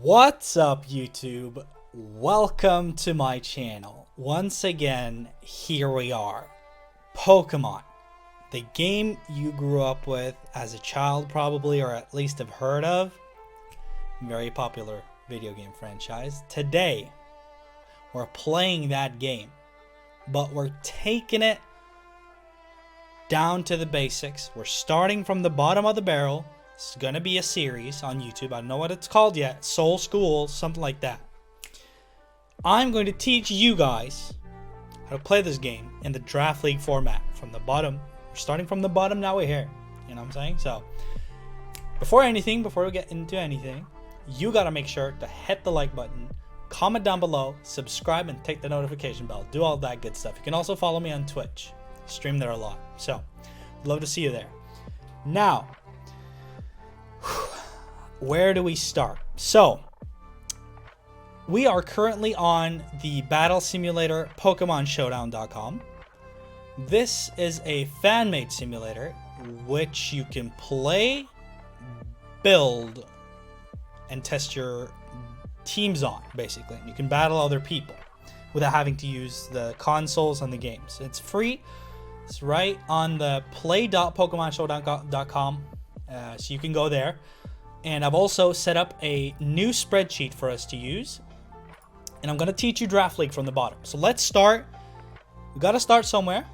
What's up, YouTube? Welcome to my channel. Once again, here we are. Pokemon. The game you grew up with as a child probably, or at least have heard of. Very popular video game franchise. Today, we're playing that game, but we're taking it down to the basics. We're starting from the bottom of the barrel. It's gonna be a series on YouTube. I don't know what it's called yet. Soul School, something like that. I'm going to teach you guys how to play this game in the Draft League format. From the bottom. We're starting from the bottom, now we're here. You know what I'm saying? So, before we get into anything, you gotta make sure to hit the like button, comment down below, subscribe, and take the notification bell. Do all that good stuff. You can also follow me on Twitch. I stream there a lot. So, love to see you there. Now, where do we start? So, we are currently on the battle simulator PokemonShowdown.com. This is a fan-made simulator which you can play, build, and test your teams on, basically. You can battle other people without having to use the consoles and the games. It's free. It's right on the play.PokemonShowdown.com, so you can go there. And I've also set up a new spreadsheet for us to use. And I'm going to teach you Draft League from the bottom. So let's start. We got to start somewhere.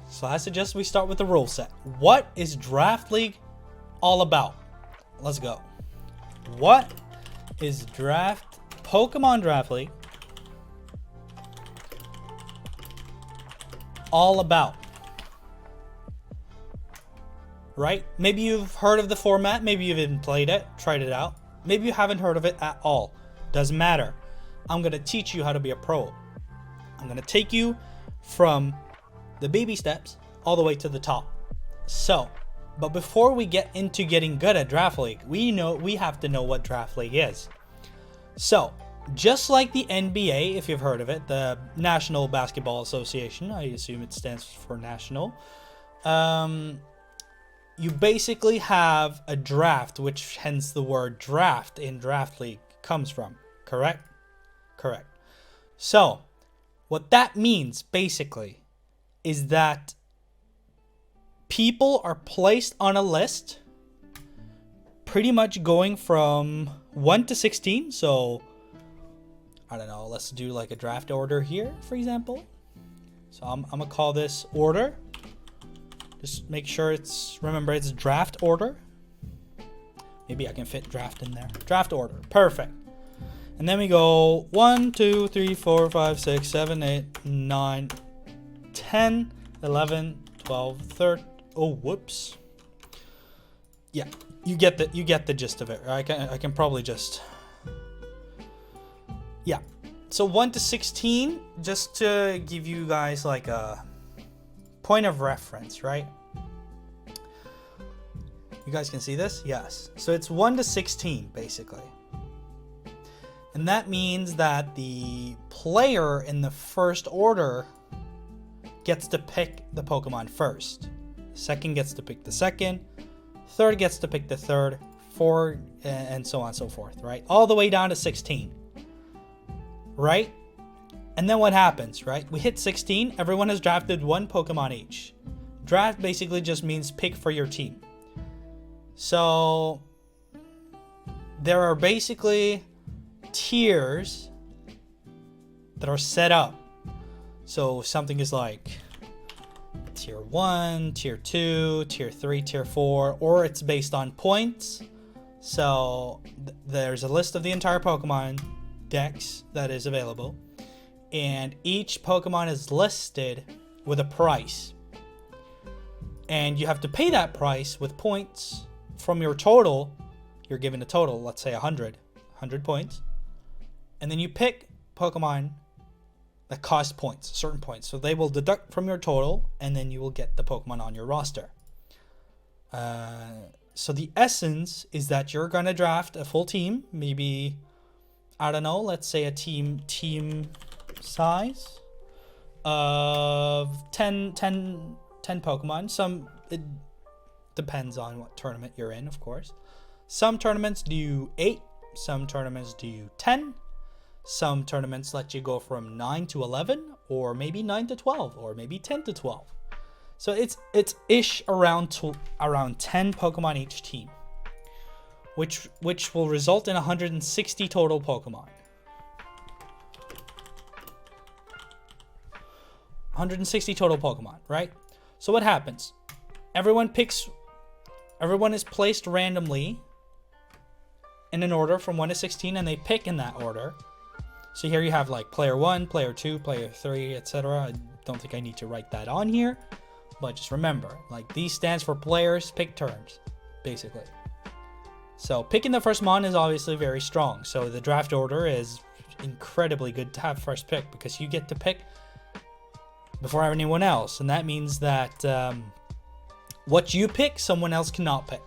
So I suggest we start with the rule set. What is Draft League all about? Let's go. What is Pokemon Draft League all about? Right? Maybe you've heard of the format. Maybe you've even played it, tried it out. Maybe you haven't heard of it at all. Doesn't matter. I'm going to teach you how to be a pro. I'm going to take you from the baby steps all the way to the top. So, but before we get into getting good at Draft League, we have to know what Draft League is. So, just like the NBA, if you've heard of it, the National Basketball Association, I assume it stands for national. You basically have a draft, which hence the word draft in Draft League comes from. Correct? Correct. So, what that means basically is that people are placed on a list pretty much going from 1 to 16. So, I don't know, let's do like a draft order here, for example. So, I'm going to call this order. Just make sure remember it's draft order. Maybe I can fit draft in there. Draft order. Perfect. And then we go 1, 2, 3, 4, 5, 6, 7, 8, 9, 10, 11, 12, 13. Oh, whoops. Yeah, you get the gist of it, right? I can probably just. Yeah. So 1 to 16, just to give you guys like a point of reference, right? You guys can see this? Yes. So it's 1 to 16 basically. And that means that the player in the first order gets to pick the Pokemon first. Second gets to pick the second. Third gets to pick the third. Four, and so on and so forth, right? All the way down to 16. Right? And then what happens, right? We hit 16. Everyone has drafted one Pokemon each. Draft basically just means pick for your team. So there are basically tiers that are set up. So something is like tier 1, tier 2, tier 3, tier 4, or it's based on points. So there's a list of the entire Pokemon dex that is available. And each Pokemon is listed with a price. And you have to pay that price with points from your total. You're given a total, let's say 100 points. And then you pick Pokemon that cost points, certain points. So they will deduct from your total, and then you will get the Pokemon on your roster. So the essence is that you're going to draft a full team. Maybe, I don't know, let's say a team size of 10 Pokemon. It depends on what tournament you're in, of course. Some tournaments do 8, Some tournaments do 10. Some tournaments let you go from 9 to 11, or maybe 9 to 12, or maybe 10 to 12. So it's ish around 10 Pokemon each team, which will result in 160 total Pokemon. 160 total Pokemon, right? So what happens? Everyone is placed randomly in an order from 1 to 16, and they pick in that order. So here you have like player 1, player 2, player 3, etc. I don't think I need to write that on here, but just remember, like, these stands for players pick turns, basically. So picking the first mon is obviously very strong. So the draft order is incredibly good to have first pick, because you get to pick before anyone else, and that means that what you pick, someone else cannot pick.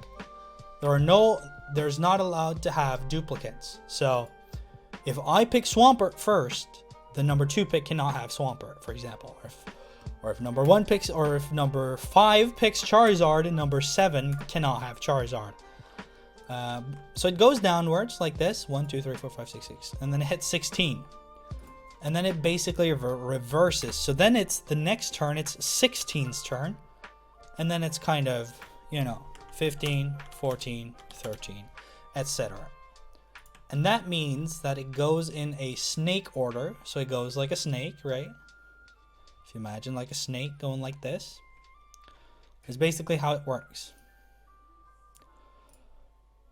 There's not allowed to have duplicates. So if I pick Swampert first, the number 2 pick cannot have Swampert, for example. Or if number 1 picks, or if number 5 picks Charizard and number 7 cannot have Charizard. So it goes downwards like this: 1, 2, 3, 4, 5, 6, 6, and then it hits 16. And then it basically reverses. So then it's the next turn, it's 16's turn. And then it's kind of, 15, 14, 13, etc. And that means that it goes in a snake order. So it goes like a snake, right? If you imagine like a snake going like this, is basically how it works.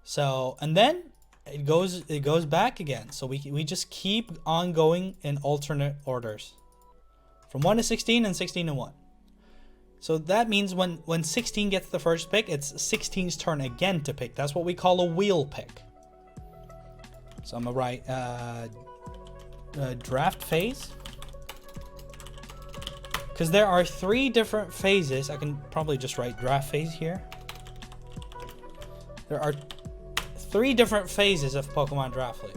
So, and then it goes back again. So we just keep on going in alternate orders from 1 to 16 and 16 to 1. So that means when 16 gets the first pick, it's 16's turn again to pick. That's what we call a wheel pick. So I'm gonna write draft phase, because there are 3 different phases. I can probably just write draft phase here. There are 3 different phases of Pokemon Draft League.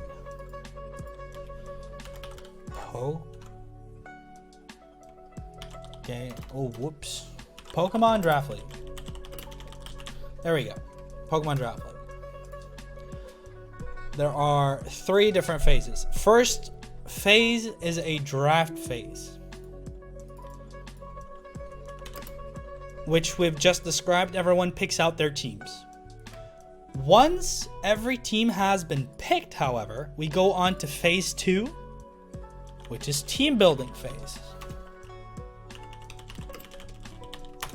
Okay. Oh, whoops. Pokemon Draft League. There we go. Pokemon Draft League. There are 3 different phases. First phase is a draft phase, which we've just described. Everyone picks out their teams. Once every team has been picked, however, we go on to phase 2, which is team building phase.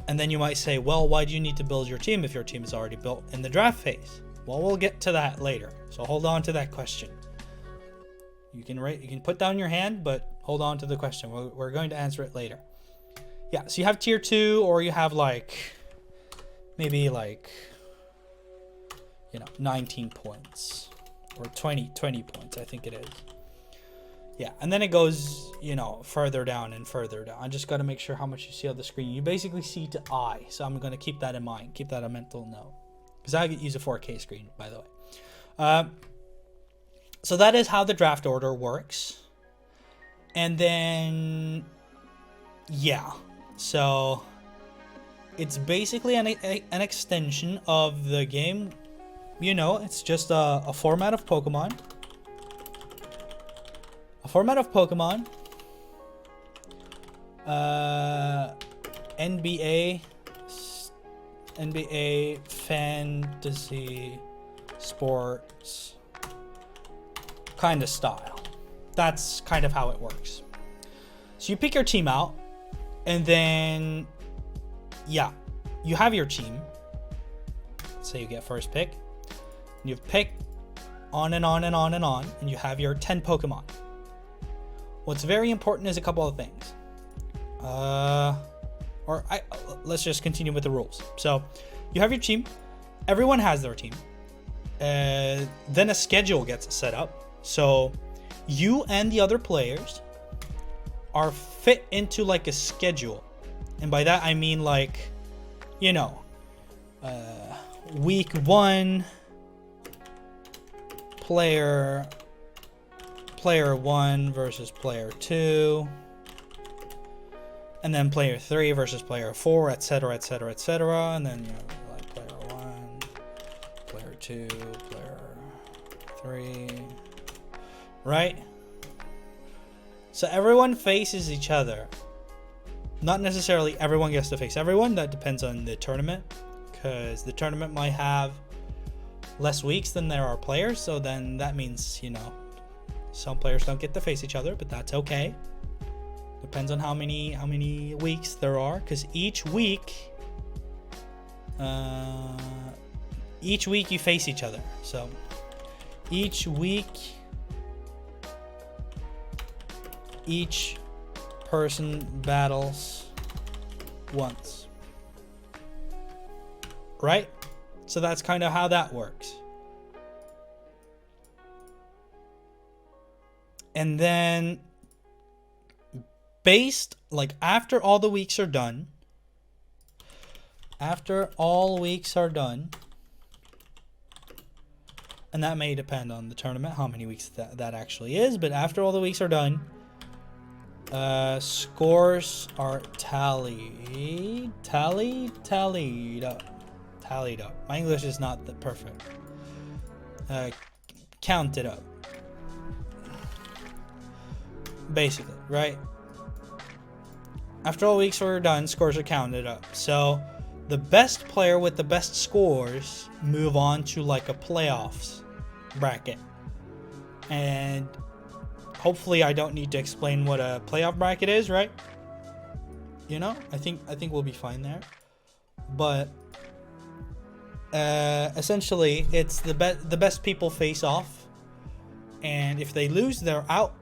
And then you might say, well, why do you need to build your team if your team is already built in the draft phase? Well, we'll get to that later. So hold on to that question. You can put down your hand, but hold on to the question. We're going to answer it later. Yeah, so you have tier 2, or you have maybe 19 points or 20 points, I think it is. Yeah, and then it goes, further down and further down. I just got to make sure how much you see on the screen. You basically see to I, so I'm going to keep that in mind. Keep that a mental note, because I use a 4K screen, by the way. So that is how the draft order works. And then, yeah, so it's basically an extension of the game. It's just a format of Pokemon. NBA fantasy sports kind of style. That's kind of how it works. So you pick your team out, and then, yeah, you have your team. So you get first pick. You've picked on and on and on and on, and you have your 10 Pokemon. What's very important is a couple of things. Let's just continue with the rules. So you have your team. Everyone has their team. Then a schedule gets set up. So you and the other players are fit into like a schedule. And by that I mean week 1, player 1 versus player 2, and then player 3 versus player 4, etc., etc., etc. And then player 1, player 2, player 3. Right? So everyone faces each other. Not necessarily everyone gets to face everyone. That depends on the tournament. Because the tournament might have less weeks than there are players. So then that means, you know, some players don't get to face each other. But that's okay. Depends on how many weeks there are. Because each week you face each other. So each week, each person battles once, right? So that's kind of how that works. And then based, like, after all the weeks are done, and that may depend on the tournament, how many weeks that actually is, but after all the weeks are done, scores are tallied up. My English is not that perfect. Counted up. Basically, right? After all weeks are done, scores are counted up. So the best player with the best scores move on to like a playoffs bracket. And hopefully I don't need to explain what a playoff bracket is, right? You know, I think we'll be fine there. But essentially it's the best people face off, and if they lose, they're out.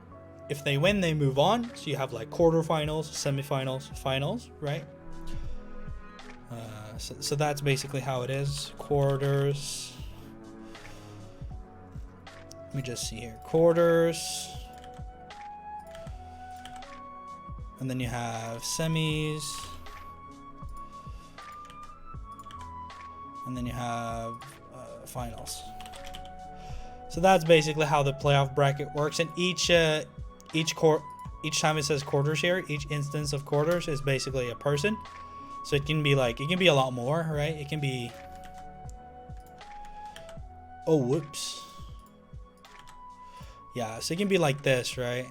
If they win, they move on. So you have like quarterfinals, semifinals, finals, right? So that's basically how it is. Quarters. Let me just see here. Quarters. And then you have semis. And then you have finals. So that's basically how the playoff bracket works. And each time it says quarters here, each instance of quarters is basically a person. So it can be a lot more, right? It can be, oh, whoops. Yeah, so it can be like this, right?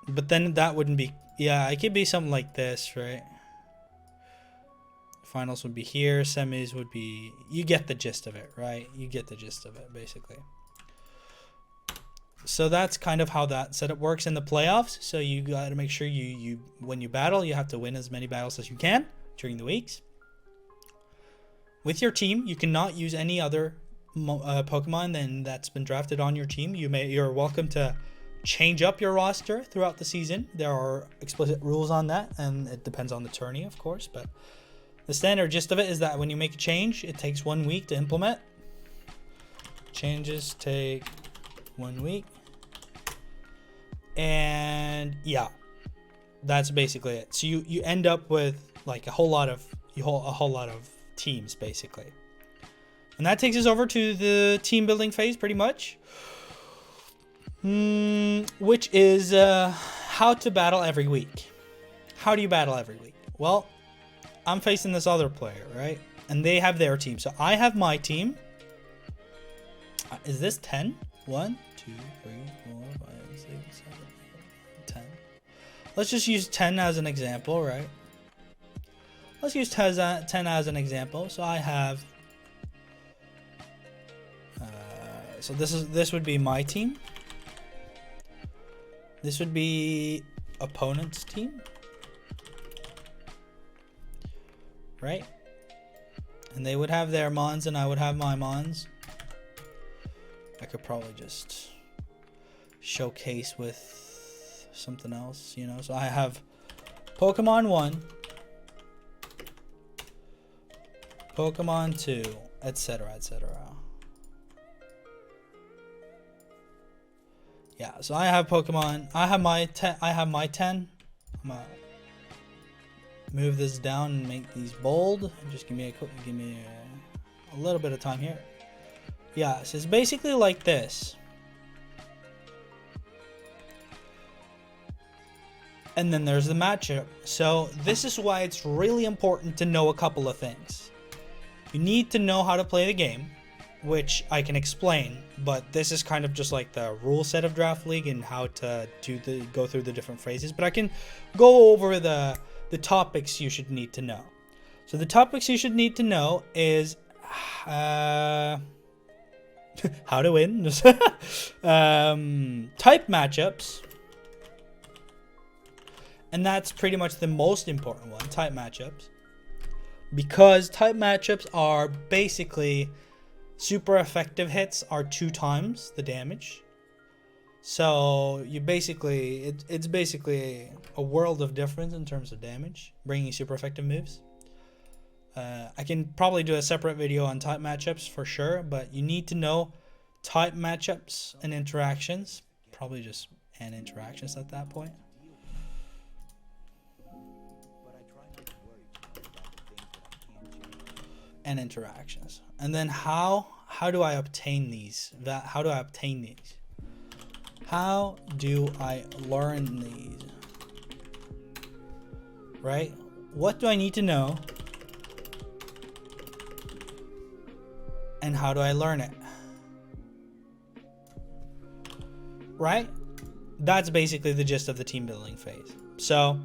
But then that wouldn't be, yeah, it could be something like this, right? Finals would be here, semis would be, you get the gist of it, right? You get the gist of it, basically. So that's kind of how that setup works in the playoffs. So you got to make sure you when you battle, you have to win as many battles as you can during the weeks. With your team, you cannot use any other Pokemon than that's been drafted on your team. You're welcome to change up your roster throughout the season. There are explicit rules on that, and it depends on the tourney, of course. But the standard gist of it is that when you make a change, it takes 1 week to implement. Changes take 1 week. And yeah, that's basically it. So you end up with like a whole lot of teams, basically. And that takes us over to the team building phase, pretty much. Which is how to battle every week. How do you battle every week? Well, I'm facing this other player, right? And they have their team. So I have my team. Is this 10? 1, 2, 3, 4, 5, 6, 7, 8, 10. Let's just use 10 as an example, right? Let's use 10 as an example. So I have, so this would be my team. This would be opponent's team, right? And they would have their mons and I would have my mons. I could probably just showcase with something else, you know. So I have Pokemon 1, Pokemon 2, etc., etc. Yeah, so I have Pokemon. I have my 10. I'm gonna move this down and make these bold. Just give me a little bit of time here. Yeah, so it's basically like this. And then there's the matchup. So this is why it's really important to know a couple of things. You need to know how to play the game. which I can explain, but this is kind of just like the rule set of Draft League and how to go through the different phrases. But I can go over the topics you should need to know. So the topics you should need to know is how to win, type matchups, and that's pretty much the most important one, type matchups, because type matchups are basically super effective hits are 2 times the damage. So you basically, it's basically a world of difference in terms of damage, bringing super effective moves. I can probably do a separate video on type matchups for sure, but you need to know type matchups and interactions. Probably just and interactions at that point. And interactions. And then how do I obtain these? How do I obtain these? How do I learn these? Right? What do I need to know? And how do I learn it? Right? That's basically the gist of the team building phase. So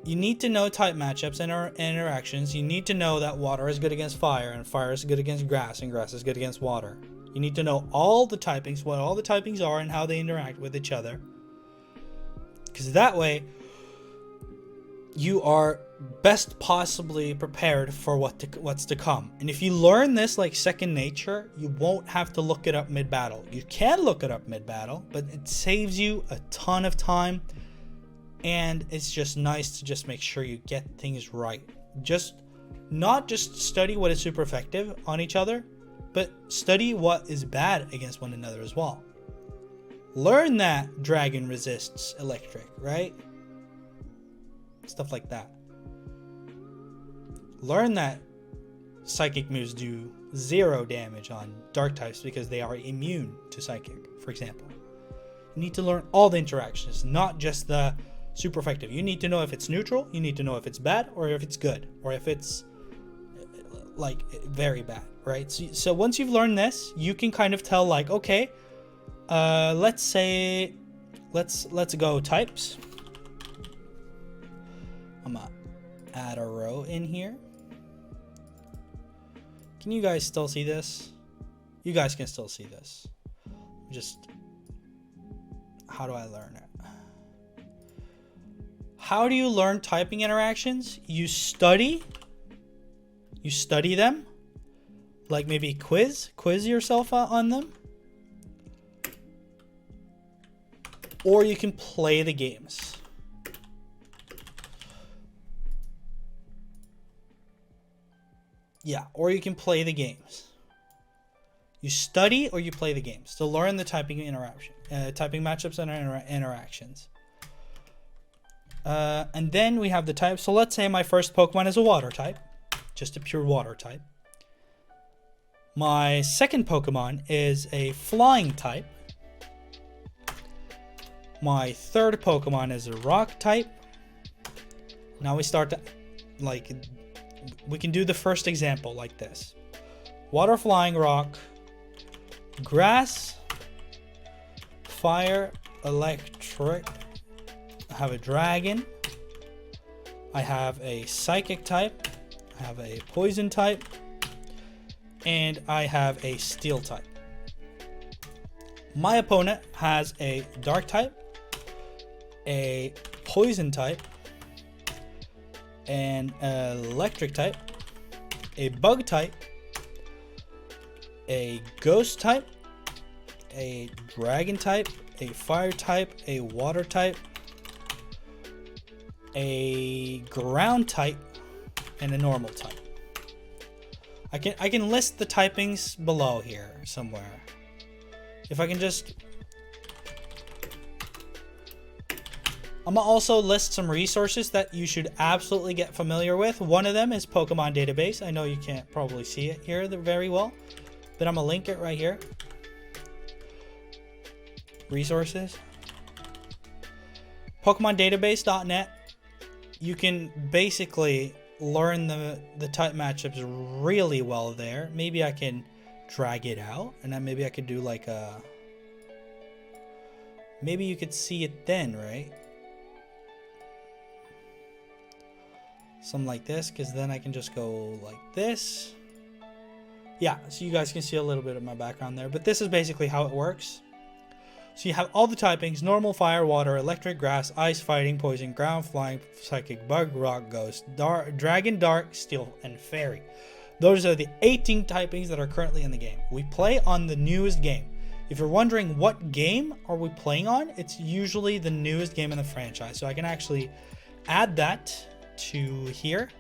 you need to know type matchups and interactions. You need to know that water is good against fire, and fire is good against grass, and grass is good against water. You need to know all the typings, what all the typings are, and how they interact with each other. Because that way, you are best possibly prepared for what's to come. And if you learn this like second nature, you won't have to look it up mid-battle. You can look it up mid-battle, but it saves you a ton of time. And it's just nice to just make sure you get things right. Not just study what is super effective on each other, but study what is bad against one another as well. Learn that dragon resists electric, right? Stuff like that. Learn that psychic moves do 0 damage on dark types because they are immune to psychic, for example. You need to learn all the interactions, not just the super effective. You need to know if it's neutral, you need to know if it's bad, or if it's good, or if it's like very bad, right? So once you've learned this, you can kind of tell like, okay, let's go types. I'm gonna add a row in here. Can you guys still see this? You guys can still see this. Just, how do I learn it? How do you learn typing interactions? You study them, like maybe quiz yourself on them, or you can play the games. Yeah, or you can play the games. You study or you play the games to learn the typing matchups and interactions. And then we have the type. So let's say my first Pokemon is a water type, just a pure water type. My second Pokemon is a flying type. My third Pokemon is a rock type. Now we start to, like, we can do the first example like this. Water, flying, rock, grass, fire, electric. I have a dragon. I have a psychic type. I have a poison type. And I have a steel type. My opponent has a dark type, a poison type, an electric type, a bug type, a ghost type, a dragon type, a fire type, a water type, a ground type, and a normal type. I can list the typings below here somewhere. If I can just, I'm gonna also list some resources that you should absolutely get familiar with. One of them is Pokemon Database. I know you can't probably see it here very well, but I'm gonna link it right here. Resources. PokemonDatabase.net. You can basically learn the type matchups really well there. Maybe I can drag it out, and then maybe I could do like a... Maybe you could see it then, right? Something like this, because then I can just go like this. Yeah, so you guys can see a little bit of my background there, but this is basically how it works. So you have all the typings: normal, fire, water, electric, grass, ice, fighting, poison, ground, flying, psychic, bug, rock, ghost, dragon, dark, steel, and fairy. Those are the 18 typings that are currently in the game. We play on the newest game. If you're wondering what game are we playing on, it's usually the newest game in the franchise. So I can actually add that to here.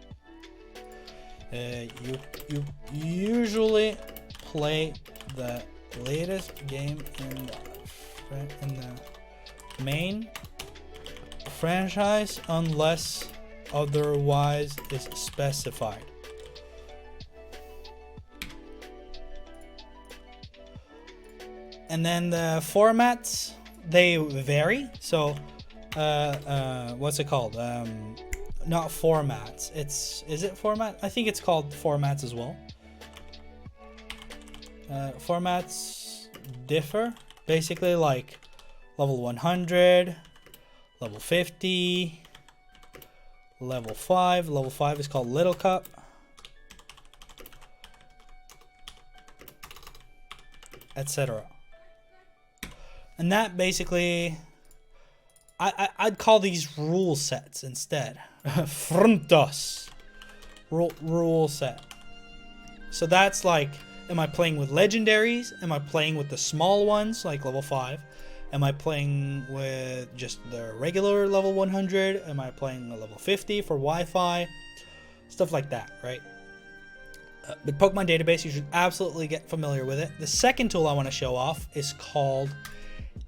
You usually play the latest game in the main franchise unless otherwise is specified. And then the formats, they vary. So what's it called? Not formats. Is it format? I think it's called formats as well. Formats differ. Basically, like level 100, level 50, level 5. Level 5 is called Little Cup. Etc. And that basically, I'd call these rule sets instead. Frontos. Rule set. So that's like, am I playing with legendaries? Am I playing with the small ones, like level 5? Am I playing with just the regular level 100? Am I playing a level 50 for Wi-Fi? Stuff like that, right? But Pokemon database, you should absolutely get familiar with it. The second tool I want to show off is called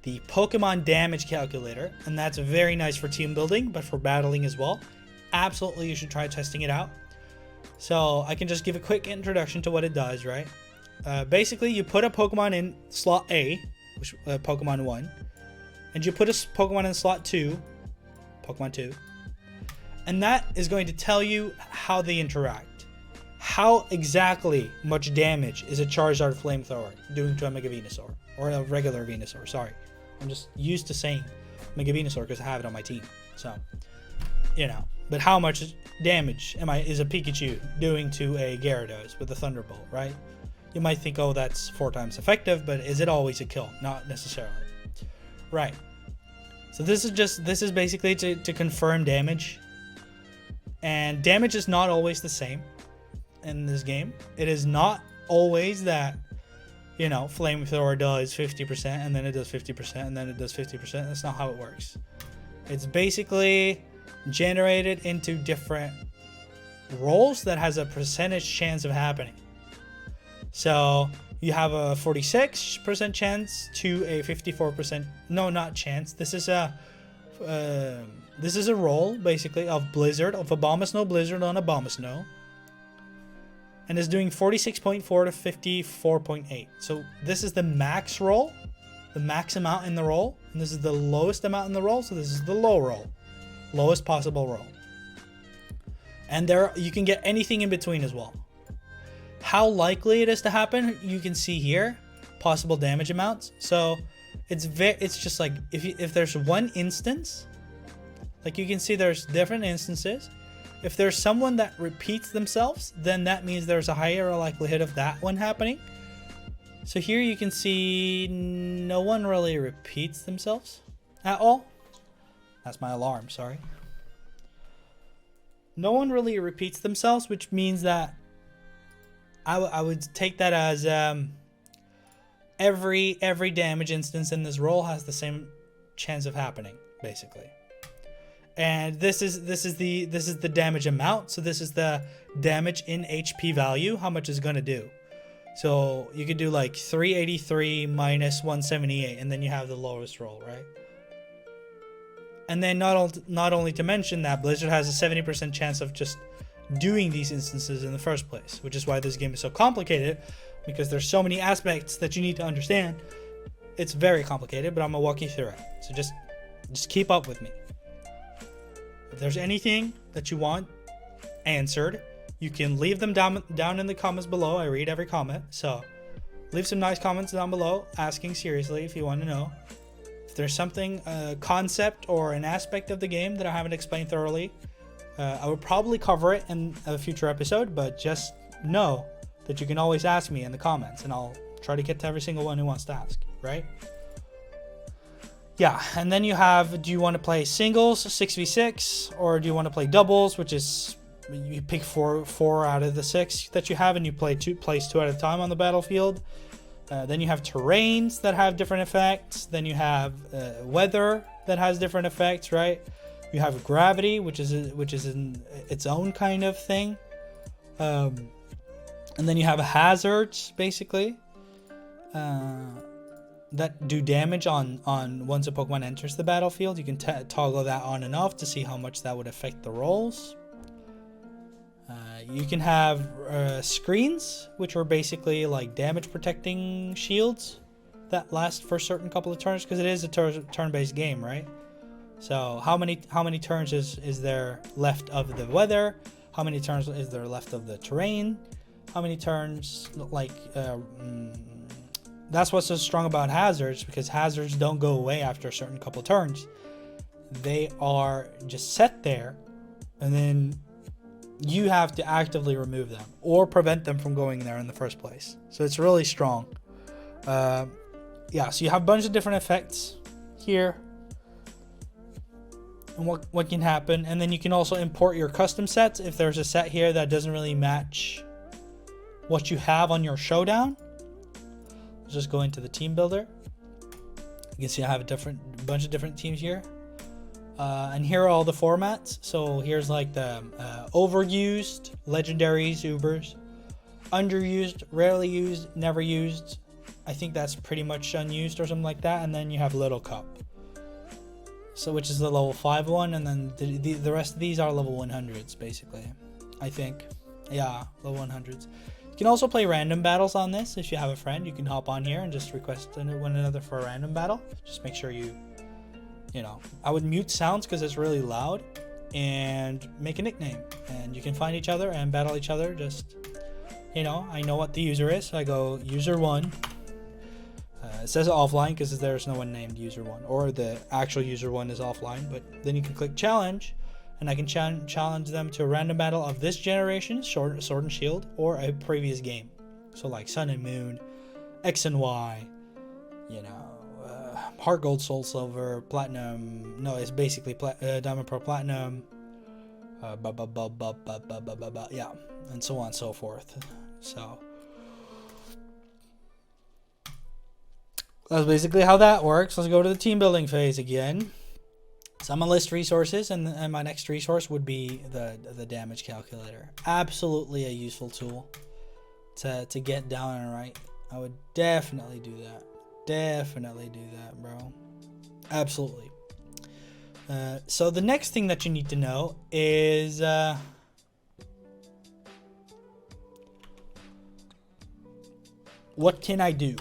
the Pokemon damage calculator, and that's very nice for team building, but for battling as well. Absolutely, you should try testing it out. So I can just give a quick introduction to what it does, right? Basically, you put a Pokemon in slot A, which Pokemon 1, and you put a Pokemon in slot 2, Pokemon 2, and that is going to tell you how they interact. How exactly much damage is a Charizard Flamethrower doing to a Mega Venusaur, or a regular Venusaur, sorry. I'm just used to saying Mega Venusaur because I have it on my team. So, you know. But how much damage is a Pikachu doing to a Gyarados with a Thunderbolt, right? You might think, oh, that's 4 times effective, but is it always a kill? Not necessarily. Right. So this is basically to confirm damage. And damage is not always the same in this game. It is not always that, you know, Flamethrower does 50% and then it does 50% and then it does 50%. That's not how it works. It's basically generated into different rolls that has a percentage chance of happening. So you have a 46% chance to a 54%. No, not chance. This is a roll basically of Blizzard, of Abomasnow Blizzard on Abomasnow. And is doing 46.4 to 54.8. So this is the max roll, the max amount in the roll, and this is the lowest amount in the roll. So this is the low roll, lowest possible roll. And there you can get anything in between as well. How likely it is to happen, you can see here, possible damage amounts. So it's just like if there's one instance, like you can see there's different instances. If there's someone that repeats themselves, then that means there's a higher likelihood of that one happening. So here you can see no one really repeats themselves at all. That's my alarm, sorry. No one really repeats themselves, which means that I would take that as every damage instance in this roll has the same chance of happening, basically. And this is the damage amount. So this is the damage in HP value, how much it's gonna do. So you could do like 383 minus 178, and then you have the lowest roll, right? And then not only to mention that Blizzard has a 70% chance of just doing these instances in the first place, which is why this game is so complicated, because there's so many aspects that you need to understand. It's very complicated, but I'm gonna walk you through it. So just keep up with me. If there's anything that you want answered, you can leave them down in the comments below. I read every comment, so leave some nice comments down below asking seriously if you want to know. If there's something, a concept or an aspect of the game that I haven't explained thoroughly, I would probably cover it in a future episode, but just know that you can always ask me in the comments, and I'll try to get to every single one who wants to ask, right? Yeah, and then you have, do you want to play singles, 6v6, or do you want to play doubles, which is, you pick four out of the 6 that you have, and you place 2 at a time on the battlefield. Then you have terrains that have different effects. Then you have weather that has different effects, right? You have gravity, which is in its own kind of thing. And then you have hazards, basically, that do damage on once a Pokemon enters the battlefield. You can toggle that on and off to see how much that would affect the rolls. You can have screens, which are basically like damage protecting shields that last for a certain couple of turns, because it is a turn-based game, right? So how many turns is there left of the weather? How many turns is there left of the terrain? How many turns, like, that's what's so strong about hazards, because hazards don't go away after a certain couple of turns. They are just set there, and then you have to actively remove them or prevent them from going there in the first place. So it's really strong. Yeah, so you have a bunch of different effects here and what can happen. And then you can also import your custom sets if there's a set here that doesn't really match what you have on your showdown. Let's just go into the team builder. You can see I have a bunch of different teams here. And here are all the formats. So here's like the overused, legendaries, Ubers, underused, rarely used, never used. I think that's pretty much unused or something like that. And then you have Little Cup, so which is the level 5 one, and then the rest of these are level 100s basically. I think, yeah, level 100s. You can also play random battles on this. If you have a friend, you can hop on here and just request one another for a random battle. Just make sure you know, I would mute sounds because it's really loud, and make a nickname, and you can find each other and battle each other. Just, you know, I know what the user is, so I go user 1. It says offline because there's no one named user 1, or the actual user 1 is offline, but then you can click challenge, and I can challenge them to a random battle of this generation, Sword and Shield, or a previous game. So like Sun and Moon, X and Y, you know, Heart Gold, Soul Silver, Platinum. No, it's basically Diamond, Pearl, Platinum. Yeah, and so on and so forth. So that's basically how that works. Let's go to the team building phase again. So I'm gonna list resources, and my next resource would be the damage calculator. Absolutely a useful tool to get down and right. I would definitely do that. Definitely do that, bro. Absolutely. So the next thing that you need to know is what can I do?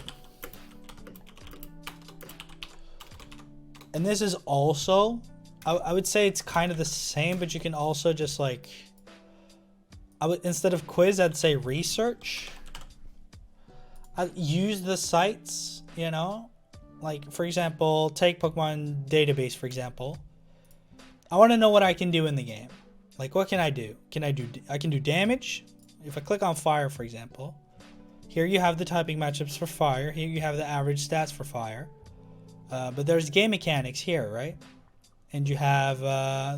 And this is also, I would say it's kind of the same, but you can also just like, instead of quiz, I'd say research. I'd use the sites, you know, like for example, take Pokemon database, for example. I want to know what I can do in the game. Like, what can I do? I can do damage. If I click on fire, for example, here you have the typing matchups for fire. Here you have the average stats for fire. But there's game mechanics here, right? And you have,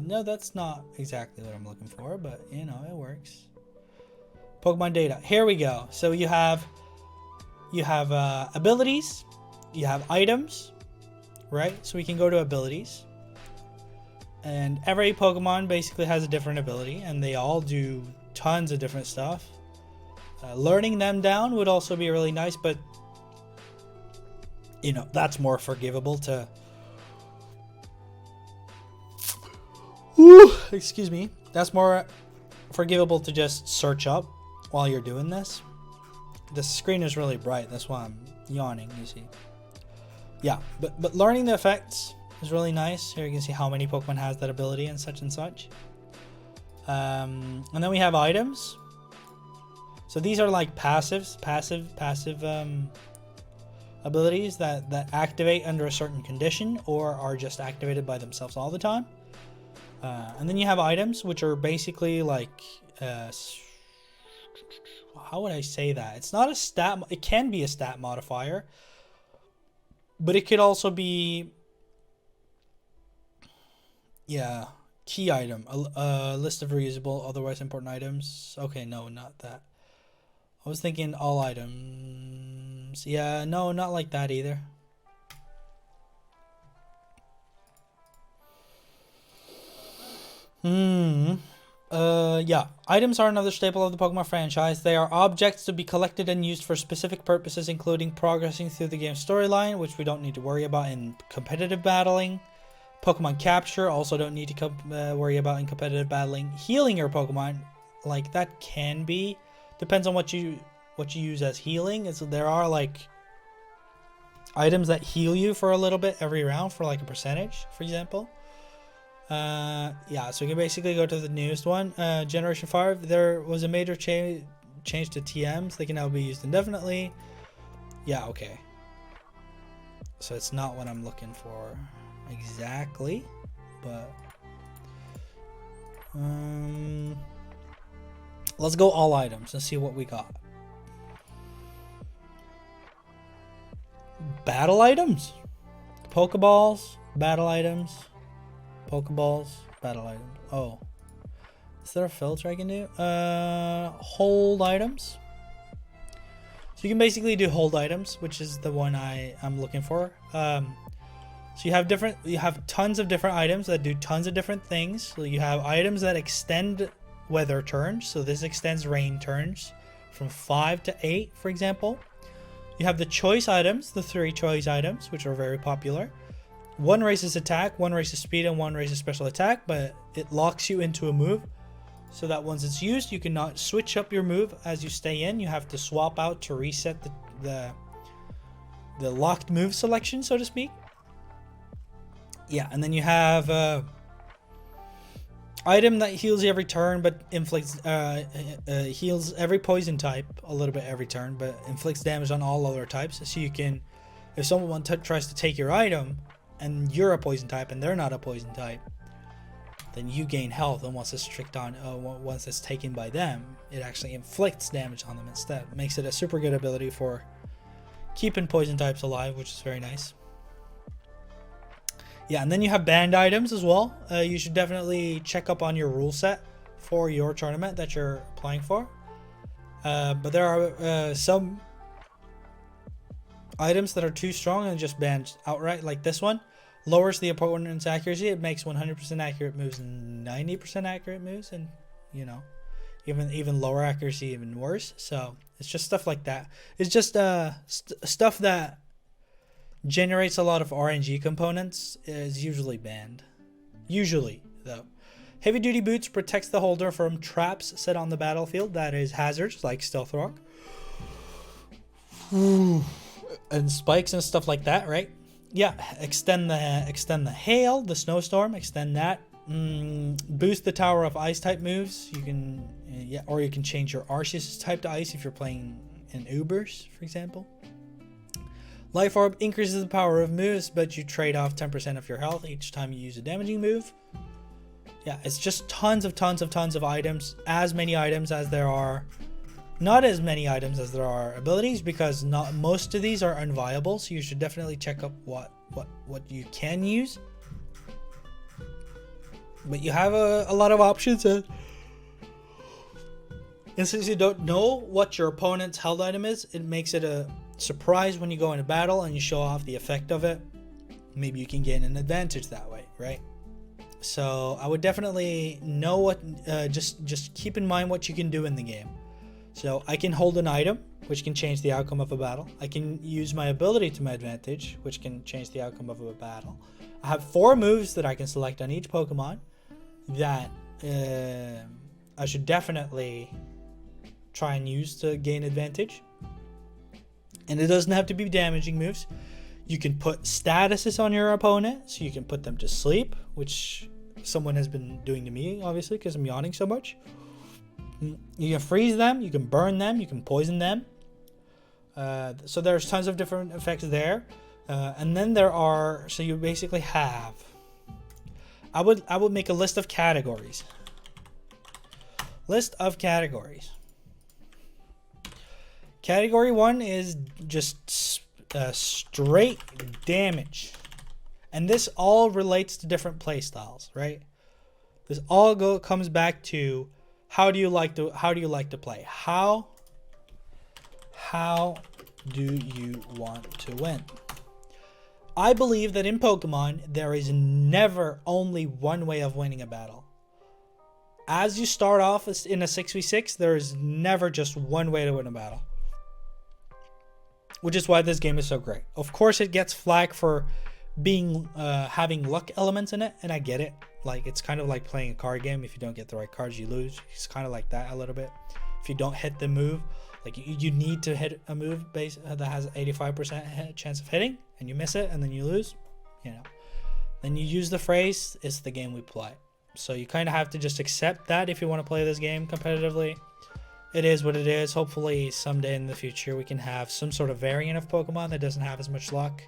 no, that's not exactly what I'm looking for, but you know, it works. Pokemon data. Here we go. So you have abilities, you have items, right? So we can go to abilities, and every Pokemon basically has a different ability, and they all do tons of different stuff. Learning them down would also be really nice, but you know, that's more forgivable to, excuse me, that's more forgivable to just search up while you're doing this. The screen is really bright, that's why I'm yawning, you see. Yeah, but learning the effects is really nice. Here you can see how many Pokemon has that ability and such and such. And then we have items. So these are like passive abilities that activate under a certain condition or are just activated by themselves all the time. And then you have items, which are basically like, how would I say that? It's not a stat. It can be a stat modifier, but it could also be, yeah, key item, a list of reusable, otherwise important items. Okay, no, not that. I was thinking all items. Yeah, no, not like that either. Yeah, items are another staple of the Pokemon franchise. They are objects to be collected and used for specific purposes, including progressing through the game's storyline, which we don't need to worry about in competitive battling. Pokemon capture, also don't need to worry about in competitive battling. Healing your Pokemon, like that can be, depends on what you use as healing. There are like items that heal you for a little bit every round for like a percentage, for example. Yeah, so we can basically go to the newest one. Generation 5, there was a major change to TMs. They can now be used indefinitely. Yeah, okay. So it's not what I'm looking for exactly, but let's go all items and see what we got. Battle items, Pokeballs, battle items, Pokeballs, battle items. Oh, is there a filter I can do? Hold items. So you can basically do hold items, which is the one I'm looking for. So you have tons of different items that do tons of different things. So you have items that extend weather turns. So this extends rain turns from 5 to 8, for example. You have the choice items, the 3 choice items, which are very popular. One raises attack, one raises speed, and one raises special attack, but it locks you into a move. So that once it's used, you cannot switch up your move as you stay in. You have to swap out to reset the locked move selection, so to speak. Yeah, and then you have item that heals every turn, but inflicts heals every poison type a little bit every turn, but inflicts damage on all other types. So you can, if someone tries to take your item, and you're a poison type and they're not a poison type, then you gain health, and once it's taken by them, it actually inflicts damage on them instead. It makes it a super good ability for keeping poison types alive, which is very nice. Yeah, and then you have banned items as well. You should definitely check up on your rule set for your tournament that you're applying for. But there are some items that are too strong and just banned outright, like this one. Lowers the opponent's accuracy. It makes 100% accurate moves 90% accurate moves, and you know, even lower accuracy, even worse. So it's just stuff like that. It's just stuff that generates a lot of RNG components is usually banned. Usually, though. Heavy duty boots protects the holder from traps set on the battlefield, that is hazards like Stealth Rock and spikes and stuff like that, right? Yeah, extend the hail, the snowstorm, extend that. Boost the Tower of Ice type moves. You can or you can change your Arceus type to ice if you're playing in Ubers, for example. Life Orb increases the power of moves, but you trade off 10% of your health each time you use a damaging move. Yeah, it's just tons of items. As many items as there are. Not as many items as there are abilities, because not most of these are unviable, so you should definitely check up what you can use. But you have a lot of options, and since you don't know what your opponent's held item is, it makes it a surprise when you go into battle and you show off the effect of it. Maybe you can gain an advantage that way, right? So I would definitely know what, just keep in mind what you can do in the game. So I can hold an item, which can change the outcome of a battle. I can use my ability to my advantage, which can change the outcome of a battle. I have 4 moves that I can select on each Pokemon that I should definitely try and use to gain advantage. And it doesn't have to be damaging moves. You can put statuses on your opponent, so you can put them to sleep, which someone has been doing to me, obviously, because I'm yawning so much. You can freeze them, you can burn them, you can poison them. So there's tons of different effects there. And then there are, so you basically have, I would make a list of categories. List of categories. Category 1 is just straight damage. And this all relates to different play styles, right? This all comes back to how do you like to play? How do you want to win? I believe that in Pokemon there is never only one way of winning a battle. As you start off in a 6v6, there is never just one way to win a battle. Which is why this game is so great. Of course, it gets flack for being having luck elements in it, and I get it. Like, it's kind of like playing a card game. If you don't get the right cards, you lose. It's kind of like that a little bit. If you don't hit the move, like you need to hit a move that has 85% chance of hitting, and you miss it, and then you lose. You know, then you use the phrase, "It's the game we play." So you kind of have to just accept that if you want to play this game competitively. It is what it is. Hopefully someday in the future we can have some sort of variant of Pokemon that doesn't have as much luck.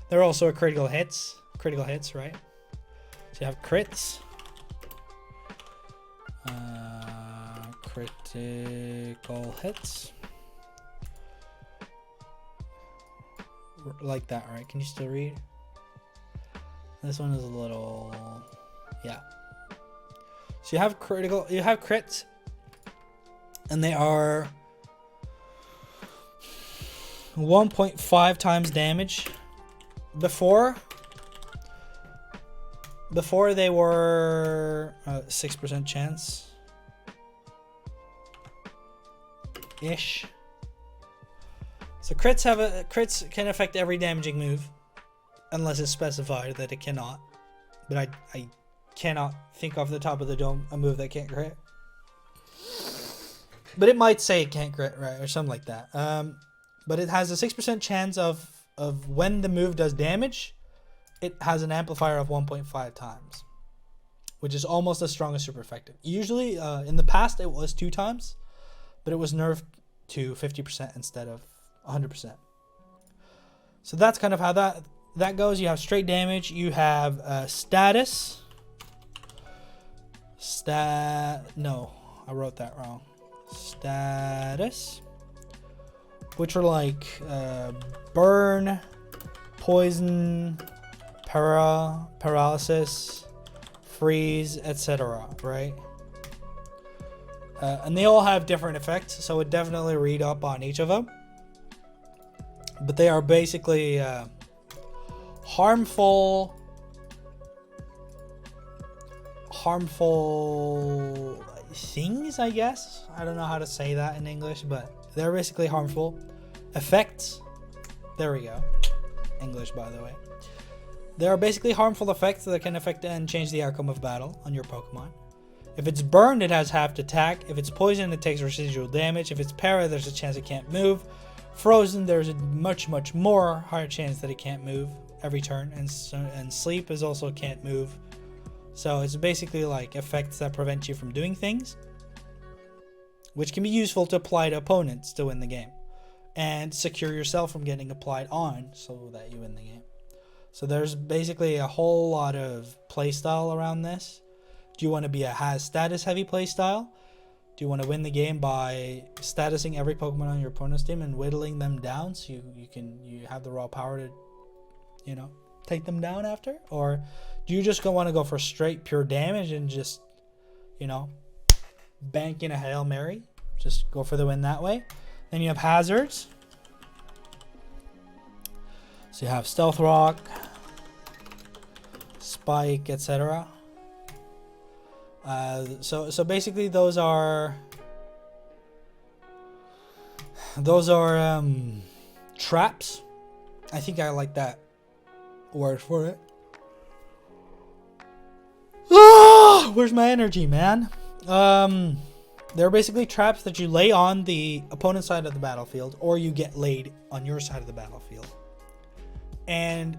There are also critical hits, right? So you have crits. Critical hits. Like that, right? Can you still read? This one is a little, yeah. So you have crits, and they are 1.5 times damage. Before they were 6% chance ish. So crits can affect every damaging move unless it's specified that it cannot. But I cannot think off the top of the dome a move that can't crit. But it might say it can't crit, right, or something like that. But it has a 6% chance of when the move does damage, it has an amplifier of 1.5 times, which is almost as strong as super effective. Usually, in the past, it was 2 times, but it was nerfed to 50% instead of 100%. So that's kind of how that goes. You have straight damage. You have status. No, I wrote that wrong. Status, which are like burn, poison, paralysis, freeze, etc. Right? And they all have different effects, so it definitely read up on each of them. But they are basically harmful things, I guess. I don't know how to say that in English, but they're basically harmful effects. There we go. English, by the way. There are basically harmful effects that can affect and change the outcome of battle on your Pokemon. If it's burned, it has halved attack. If it's poisoned, it takes residual damage. If it's para, there's a chance it can't move. Frozen, there's a much more higher chance that it can't move every turn. And sleep is also can't move. So it's basically like effects that prevent you from doing things, which can be useful to apply to opponents to win the game, and secure yourself from getting applied on so that you win the game. So there's basically a whole lot of playstyle around this. Do you want to be a has status heavy playstyle? Do you want to win the game by statusing every Pokemon on your opponent's team and whittling them down so you have the raw power to, you know, take them down after? Or do you just want to go for straight pure damage and just, you know, bank in a Hail Mary? Just go for the win that way. Then you have hazards. So you have Stealth Rock, Spike, etc. So basically those are traps. I think I like that word for it. Where's my energy, man? They're basically traps that you lay on the opponent's side of the battlefield, or you get laid on your side of the battlefield. And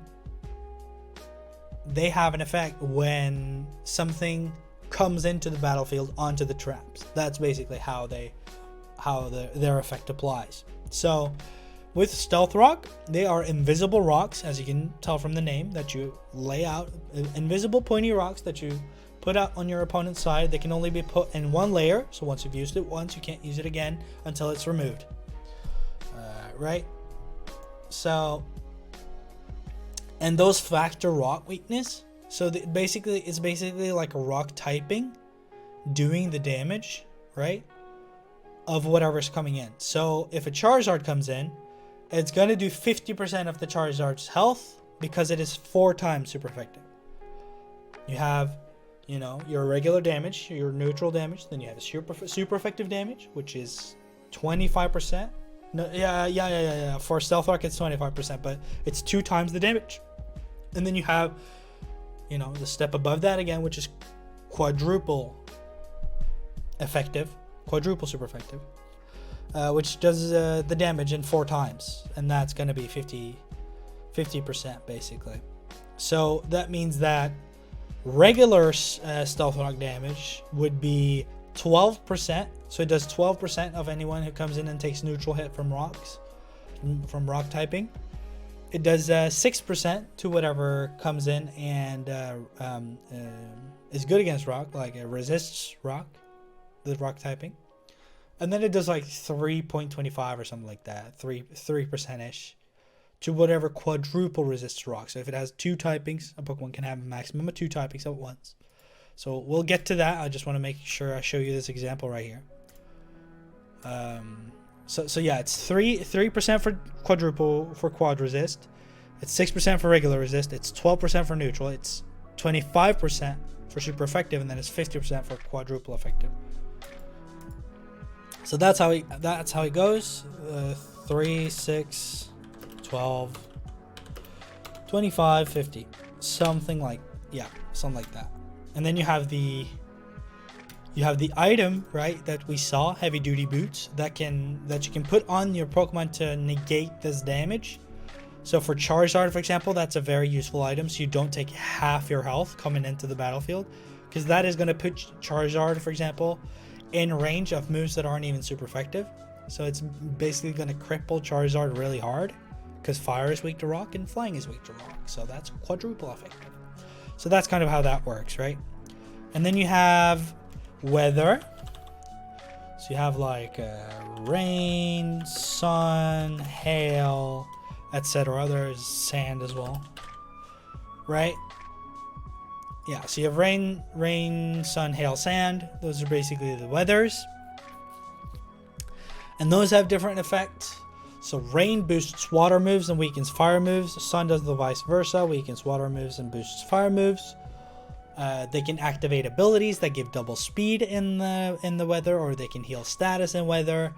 they have an effect when something comes into the battlefield onto the traps. That's basically how their effect applies. So with Stealth Rock, they are invisible rocks, as you can tell from the name, that you lay out. Invisible pointy rocks that you put out on your opponent's side. They can only be put in one layer, so once you've used it once, you can't use it again until it's removed. Right? So, and those factor rock weakness. So it's basically like a rock typing doing the damage, right, of whatever's coming in. So if a Charizard comes in, it's going to do 50% of the Charizard's health because it is 4 times super effective. You have, you know, your regular damage, your neutral damage, then you have a super effective damage, which is 25%. No, yeah. For Stealth Rock, it's 25%, but it's 2 times the damage. And then you have, you know, the step above that again, which is quadruple super effective, which does the damage in 4 times, and that's going to be 50% basically. So that means that regular Stealth Rock damage would be 12%. So it does 12% of anyone who comes in and takes neutral hit from rocks, from rock typing. It does 6% to whatever comes in and is good against rock, like it resists rock, the rock typing. And then it does like 3.25 or something like that, 3%-ish to whatever quadruple resists rock. So if it has 2 typings, a Pokemon can have a maximum of 2 typings at once. So we'll get to that. I just want to make sure I show you this example right here. So yeah, it's 3% for quadruple for quad resist. It's 6% for regular resist. It's 12% for neutral. It's 25% for super effective, and then it's 50% for quadruple effective. So that's how it goes. 3, 6, 12, 25, 50, something like that. And then you have the item, right, that we saw, heavy duty boots, that you can put on your Pokemon to negate this damage. So for Charizard, for example, that's a very useful item, so you don't take half your health coming into the battlefield, because that is going to put Charizard, for example, in range of moves that aren't even super effective. So it's basically going to cripple Charizard really hard, because fire is weak to rock and flying is weak to rock. So that's quadruple effective. So that's kind of how that works, right? And then you have weather. So you have like rain, sun, hail, etc. There's sand as well, right? Yeah, so you have rain, sun, hail, sand. Those are basically the weathers. And those have different effects. So rain boosts water moves and weakens fire moves. Sun does the vice versa, weakens water moves and boosts fire moves. They can activate abilities that give double speed in the weather, or they can heal status in weather,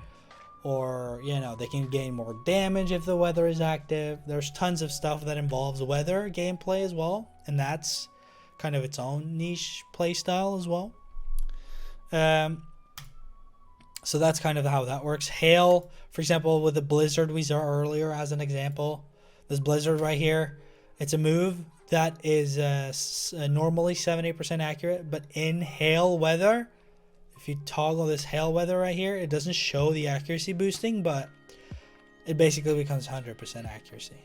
or they can gain more damage if the weather is active. There's tons of stuff that involves weather gameplay as well, and that's kind of its own niche play style as well. So that's kind of how that works. Hail, for example, with the blizzard we saw earlier as an example. This blizzard right here, it's a move that is normally 70% accurate, but in hail weather, if you toggle this hail weather right here, it doesn't show the accuracy boosting, but it basically becomes 100% accuracy.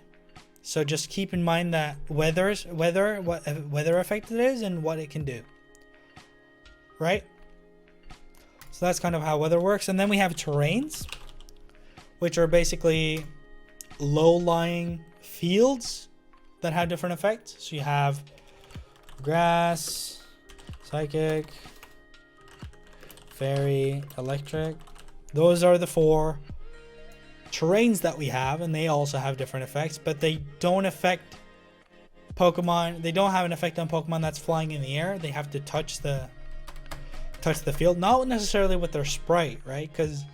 So just keep in mind that what weather effect it is and what it can do, right? So that's kind of how weather works. And then we have terrains, which are basically low-lying fields that have different effects. So you have grass, psychic, fairy, electric. Those are the 4 terrains that we have, and they also have different effects, but they don't affect Pokemon. They don't have an effect on Pokemon that's flying in the air. They have to touch the field, not necessarily with their sprite, right? Because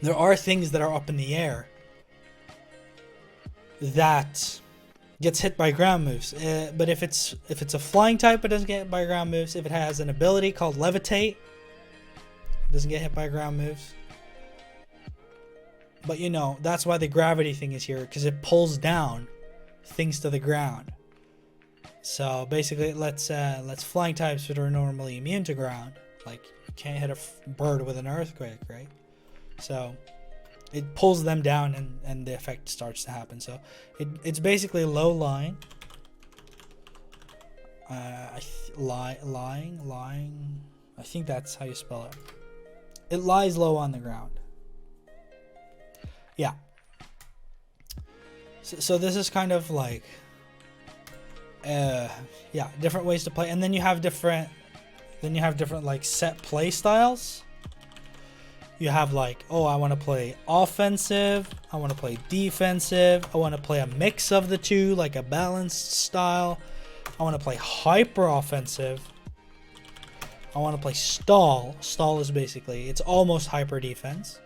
there are things that are up in the air that gets hit by ground moves, but if it's a flying type, it doesn't get hit by ground moves. If it has an ability called levitate, it doesn't get hit by ground moves. But that's why the gravity thing is here, because it pulls down things to the ground. So basically, let's flying types that are normally immune to ground. Like you can't hit a bird with an earthquake, right? So it pulls them down, and the effect starts to happen. So it's basically low lying. Lying. I think that's how you spell it. It lies low on the ground. Yeah. So this is kind of like, yeah, different ways to play, and then you have different like set play styles. You have like, oh, I want to play offensive, I want to play defensive, I want to play a mix of the two, like a balanced style. I want to play hyper offensive. I want to play stall. Stall is basically, it's almost hyper defense.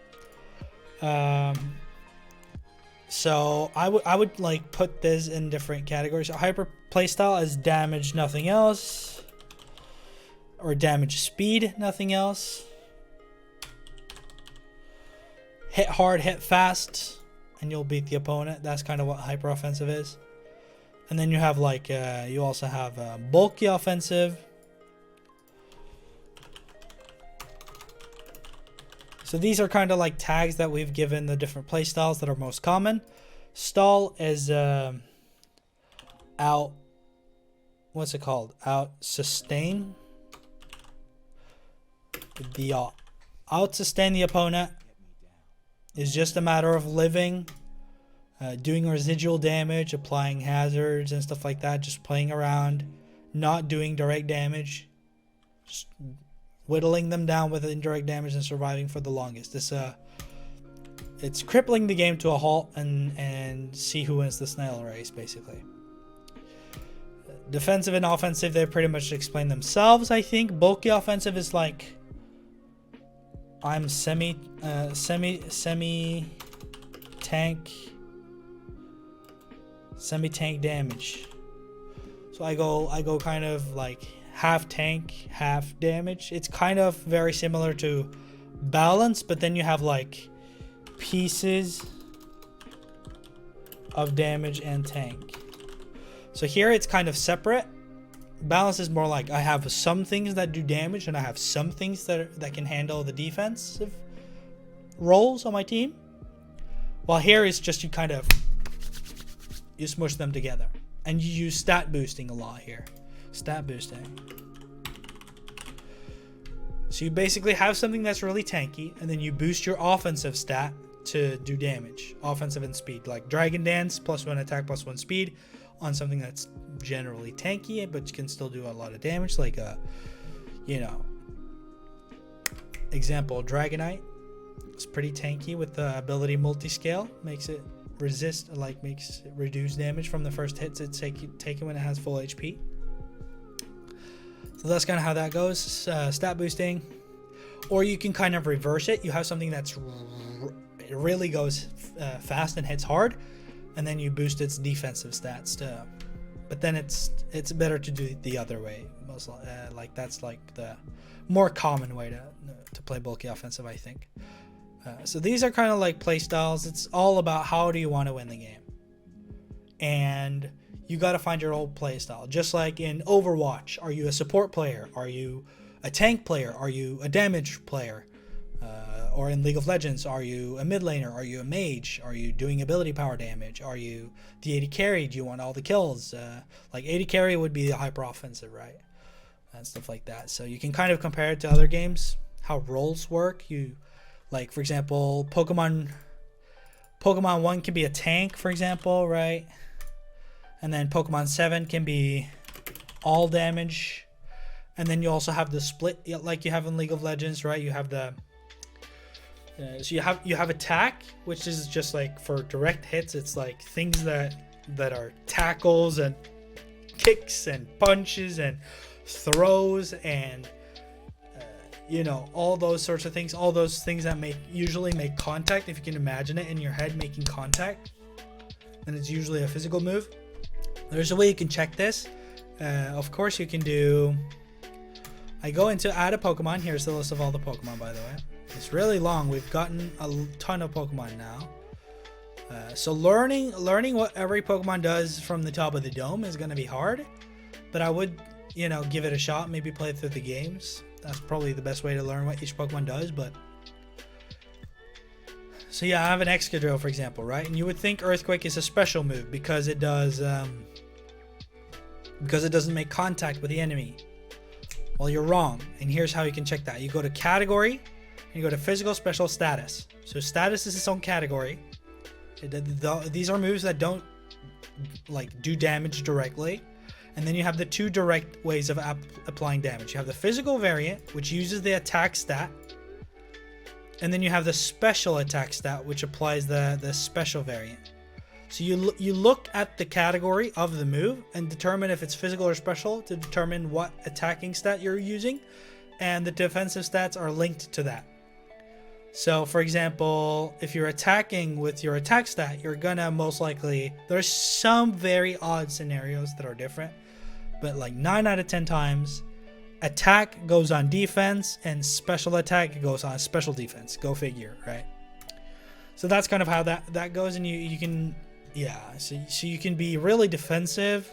So I would like put this in different categories. So hyper playstyle is damage, nothing else, or damage speed, nothing else. Hit hard, hit fast, and you'll beat the opponent. That's kind of what hyper offensive is. And then you have like you also have bulky offensive. So these are kind of like tags that we've given the different playstyles that are most common. Stall is out. What's it called? Out sustain. The out sustain the opponent is just a matter of living, doing residual damage, applying hazards and stuff like that. Just playing around, not doing direct damage. Just whittling them down with indirect damage and surviving for the longest. It's crippling the game to a halt and see who wins the snail race, basically. Defensive and offensive, they pretty much explain themselves, I think. Bulky offensive is like, I'm semi tank damage. So I go kind of like half tank, half damage. It's kind of very similar to balance, but then you have like pieces of damage and tank. So here it's kind of separate. Balance is more like I have some things that do damage and I have some things that can handle the defensive roles on my team. While here it's just you smush them together. And you use stat boosting a lot here. Stat boosting. So you basically have something that's really tanky, and then you boost your offensive stat to do damage. Offensive and speed. Like Dragon Dance, +1 attack, +1 speed on something that's generally tanky, but you can still do a lot of damage. Like example, Dragonite. It's pretty tanky with the ability multi-scale. Makes it reduce damage from the first hits it's taken when it has full HP. So that's kind of how that goes. Stat boosting. Or you can kind of reverse it. You have something that's it really goes fast and hits hard, and then you boost its defensive stats to. But then it's better to do it the other way. Like that's like the more common way to play bulky offensive, I think. So these are kind of like play styles. It's all about how do you want to win the game, and you got to find your old play style. Just like in Overwatch, are you a support player? Are you a tank player? Are you a damage player? Or in League of Legends, are you a mid laner? Are you a mage? Are you doing ability power damage? Are you the AD carry? Do you want all the kills? Like AD carry would be the hyper offensive, right? And stuff like that. So you can kind of compare it to other games, how roles work. Like, for example, Pokemon 1 can be a tank, for example, right? And then Pokemon 7 can be all damage. And then you also have the split, like you have in League of Legends, right? You have the so you have attack, which is just like for direct hits. It's like things that are tackles and kicks and punches and throws and all those sorts of things. All those things that usually make contact. If you can imagine it in your head making contact, then it's usually a physical move. There's a way you can check this. Of course, you can do. I go into add a Pokemon. Here's the list of all the Pokemon, by the way. It's really long. We've gotten a ton of Pokemon now. So learning what every Pokemon does from the top of the dome is going to be hard. but I would, you know, give it a shot. Maybe play through the games. That's probably the best way to learn what each Pokemon does. But so yeah, I have an Excadrill, for example, right? And you would think Earthquake is a special move because it does, because it doesn't make contact with the enemy. Well, you're wrong. And here's how you can check that. You go to category and you go to physical, special, status. So status is its own category. These are moves that don't like do damage directly. And then you have the two direct ways of applying damage. You have the physical variant, which uses the attack stat. And then you have the special attack stat, which applies the special variant. So you look at the category of the move and determine if it's physical or special to determine what attacking stat you're using. And the defensive stats are linked to that. So for example, if you're attacking with your attack stat, you're gonna most likely, there's some very odd scenarios that are different, but like 9 out of 10 times, attack goes on defense and special attack goes on special defense. Go figure, right? So that's kind of how that goes. And you can, yeah, so you can be really defensive.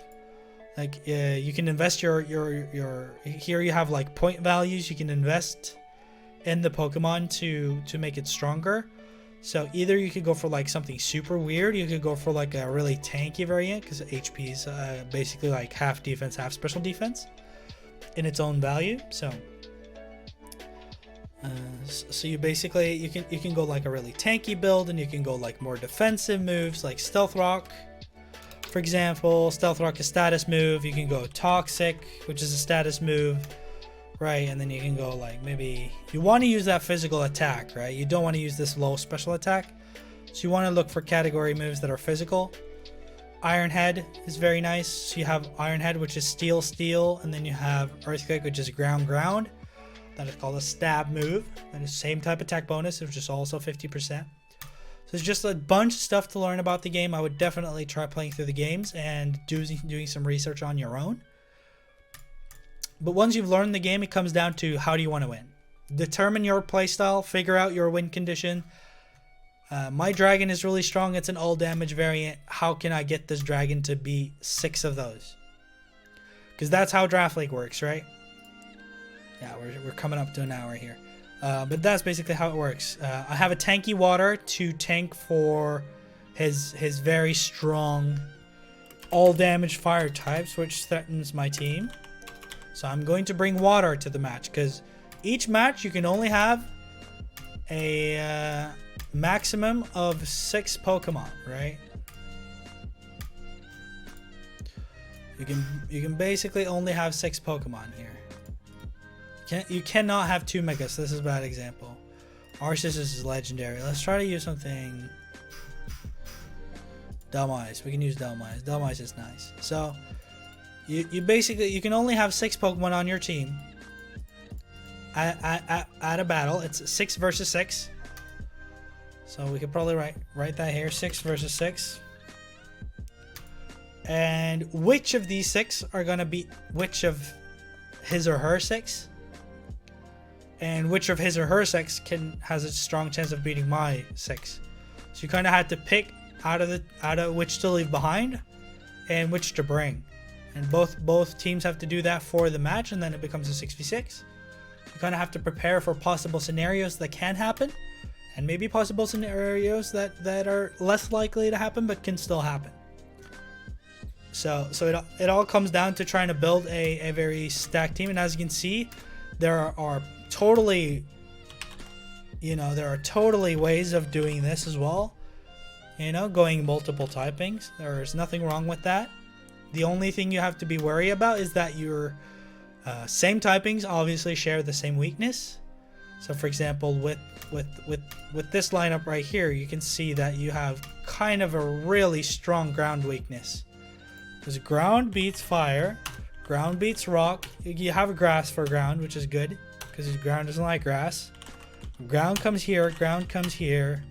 Like you can invest your here you have like point values. You can invest in the Pokemon to make it stronger. So either you could go for like something super weird, you could go for like a really tanky variant because HP is basically like half defense, half special defense in its own value. So so you basically you can go like a really tanky build, and you can go like more defensive moves like Stealth Rock, for example. Stealth Rock is a status move. You can go Toxic, which is a status move, right? And then you can go like, maybe you want to use that physical attack, right? You don't want to use this low special attack, so you want to look for category moves that are physical. Iron Head is very nice. So you have Iron Head, which is Steel, and then you have Earthquake, which is Ground. That is called a stab move. And the same type attack bonus, which is also 50%. So it's just a bunch of stuff to learn about the game. I would definitely try playing through the games and doing some research on your own. But once you've learned the game, it comes down to how do you want to win. Determine your playstyle, figure out your win condition. My dragon is really strong. It's an all damage variant. How can I get this dragon to be 6 of those? Because that's how Draft League works, right? Yeah, we're coming up to an hour here. But that's basically how it works. I have a tanky water to tank for his very strong all damage fire types, which threatens my team. So I'm going to bring water to the match, because each match you can only have a maximum of 6 Pokemon, right? You can basically only have 6 Pokemon here. You cannot have 2 Megas. This is a bad example. Arceus is legendary. Let's try to use something. Dhelmise. We can use Dhelmise. Dhelmise is nice. So you basically, you can only have 6 Pokemon on your team at a battle. It's 6 versus 6. So we could probably write that here. 6 versus 6. And which of these 6 are gonna be which of his or her 6? And which of his or her 6 has a strong chance of beating my 6? So you kind of had to pick out of which to leave behind and which to bring. And both teams have to do that for the match, and then it becomes a 6v6. You kind of have to prepare for possible scenarios that can happen, and maybe possible scenarios that are less likely to happen but can still happen. So it all comes down to trying to build a very stacked team. And as you can see, there are totally ways of doing this as well. Going multiple typings. There's nothing wrong with that. The only thing you have to be wary about is that your same typings obviously share the same weakness. So for example, with this lineup right here, you can see that you have kind of a really strong ground weakness. Because ground beats fire, ground beats rock. You have a grass for ground, which is good, because ground doesn't like grass. Ground comes here, ground comes here,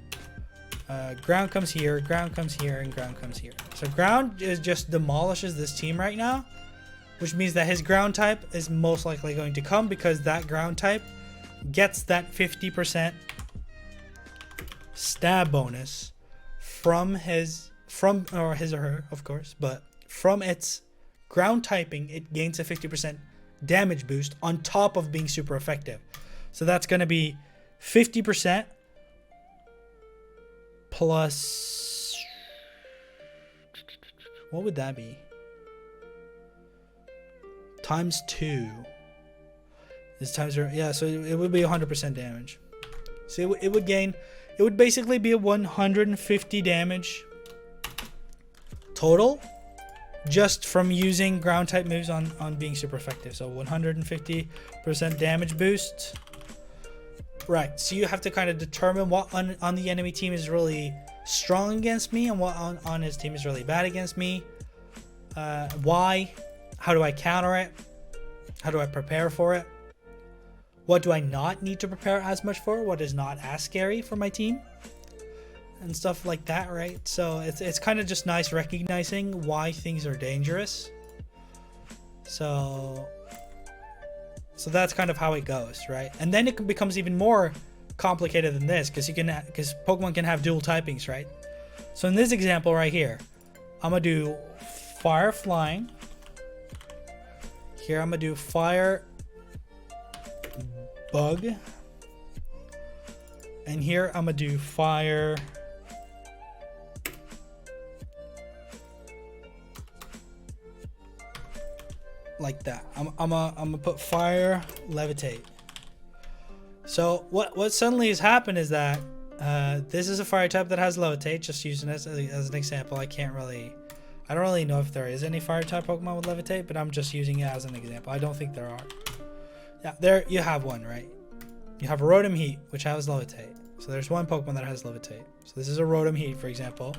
ground comes here, ground comes here, and ground comes here. So ground just demolishes this team right now, which means that his ground type is most likely going to come, because that ground type gets that 50% stab bonus from his or her, of course, but from its ground typing, it gains a 50% damage boost on top of being super effective. So that's going to be 50% plus, what would that be? Times 2. This times, yeah, so it would be 100% damage. So it would gain, it would basically be a 150 damage total just from using ground type moves on being super effective. So 150% damage boost. Right, so you have to kind of determine what on the enemy team is really strong against me and what on his team is really bad against me. Why? How do I counter it? How do I prepare for it? What do I not need to prepare as much for? What is not as scary for my team? And stuff like that, right? So it's kind of just nice recognizing why things are dangerous. So that's kind of how it goes, right? And then it becomes even more complicated than this because Pokemon can have dual typings, right? So in this example right here, I'm gonna do fire flying. Here I'm gonna do fire bug. And here I'm gonna do fire like that. I'm gonna put fire levitate. So what suddenly has happened is that this is a fire type that has levitate. Just using this as an example. I don't really know if there is any fire type Pokemon with levitate, but I'm just using it as an example. I don't think there are. Yeah, there you have one, right? You have a Rotom Heat, which has levitate. So there's one Pokemon that has levitate. So this is a Rotom Heat, for example.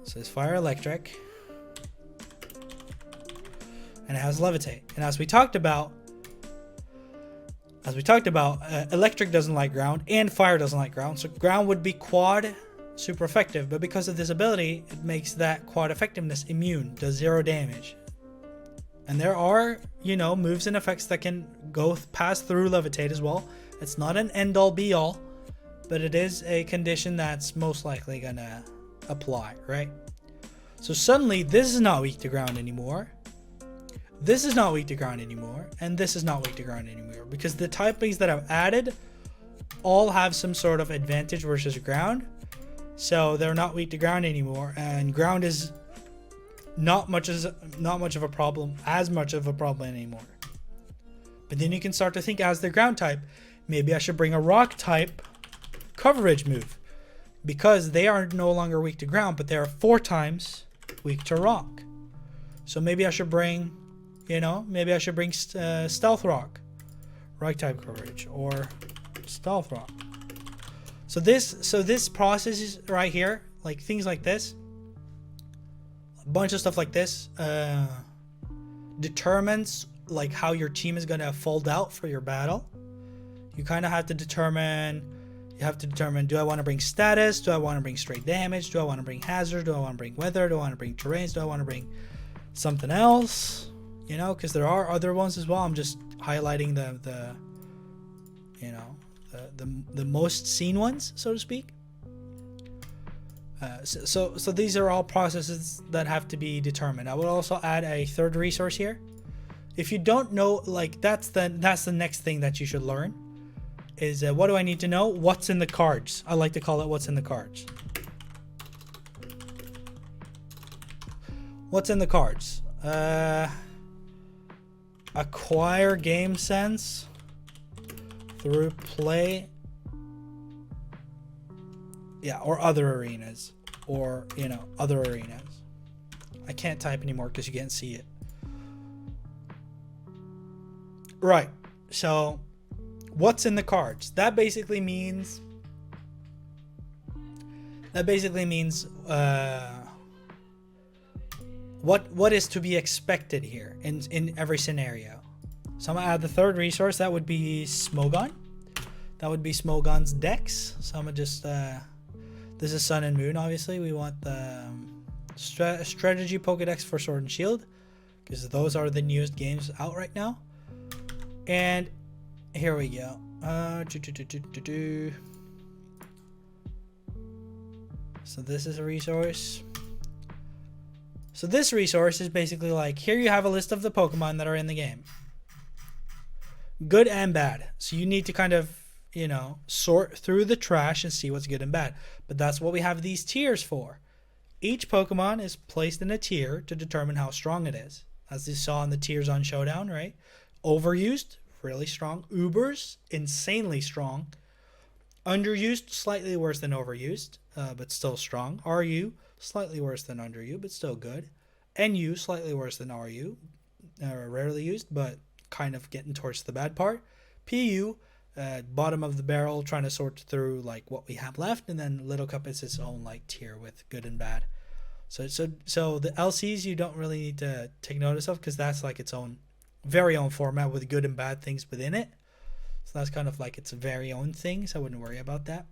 So it's fire electric. And it has levitate. And as we talked about, electric doesn't like ground and fire doesn't like ground. So ground would be quad super effective, but because of this ability, it makes that quad effectiveness immune, does 0 damage. And there are, moves and effects that can pass through levitate as well. It's not an end all be all, but it is a condition that's most likely gonna apply, right? So suddenly this is not weak to ground anymore. This is not weak to ground anymore, and this is not weak to ground anymore because the typings that I've added all have some sort of advantage versus ground. So they're not weak to ground anymore, and ground is not much of a problem anymore. But then you can start to think, as the ground type, maybe I should bring a rock type coverage move because they are no longer weak to ground, but they are 4 times weak to rock. So maybe I should bring, stealth rock type coverage, or stealth rock. So this process is right here, like things like this, a bunch of stuff like this, determines like how your team is gonna fold out for your battle. You kind of have to determine. Do I want to bring status? Do I want to bring straight damage? Do I want to bring hazard? Do I want to bring weather? Do I want to bring terrains? Do I want to bring something else? Because there are other ones as well. I'm just highlighting the most seen ones, so to speak. So these are all processes that have to be determined. I would also add a third resource here. If you don't know, like that's the next thing that you should learn is what do I need to know? What's in the cards? I like to call it what's in the cards. What's in the cards? Acquire game sense through play. Yeah, or other arenas. Or, other arenas. I can't type anymore because you can't see it. Right. So, what's in the cards? That basically means what is to be expected here in every scenario. So I'm gonna add the third resource. That would be Smogon. That would be Smogon's Dex. So I'm gonna just this is Sun and Moon. Obviously, we want the strategy Pokedex for Sword and Shield because those are the newest games out right now. And here we go. So this is a resource. So this resource is basically like, here you have a list of the Pokemon that are in the game. Good and bad. So you need to kind of, you know, sort through the trash and see what's good and bad. But that's what we have these tiers for. Each Pokemon is placed in a tier to determine how strong it is. As you saw in the tiers on Showdown, right? Overused, really strong. Ubers, insanely strong. Underused, slightly worse than overused, but still strong. RU, slightly worse than underused, but still good. NU, slightly worse than RU, rarely used, but kind of getting towards the bad part. PU, bottom of the barrel, trying to sort through like what we have left, and then Little Cup is its own like tier with good and bad. So the LCs you don't really need to take notice of, because that's like its own very own format with good and bad things within it. So that's kind of like its very own thing, so I wouldn't worry about that.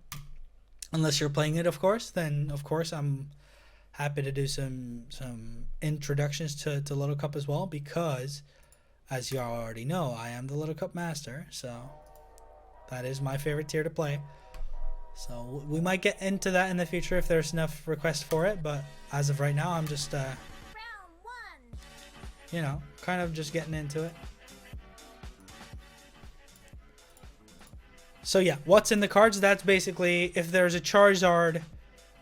Unless you're playing it, of course, then of course I'm happy to do some introductions to Little Cup as well, because as you already know, I am the Little Cup master, so that is my favorite tier to play. So we might get into that in the future if there's enough requests for it, but as of right now, I'm just you know, kind of just getting into it. So yeah, what's in the cards? That's basically if there's a Charizard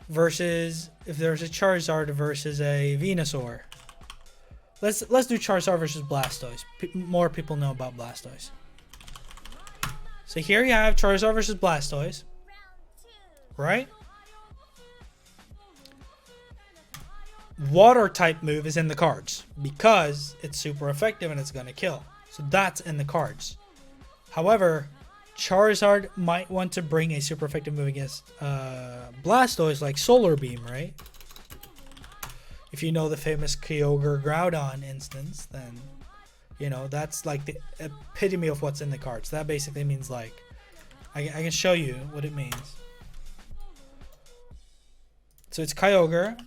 versus a Venusaur. Let's do Charizard versus Blastoise. More people know about Blastoise. So here you have Charizard versus Blastoise, right? Water type move is in the cards because it's super effective and it's gonna kill. So that's in the cards. However, Charizard might want to bring a super effective move against Blastoise like Solar Beam, right? If you know the famous Kyogre Groudon instance, then you know that's like the epitome of what's in the cards. That basically means like I can show you what it means. So it's Kyogre.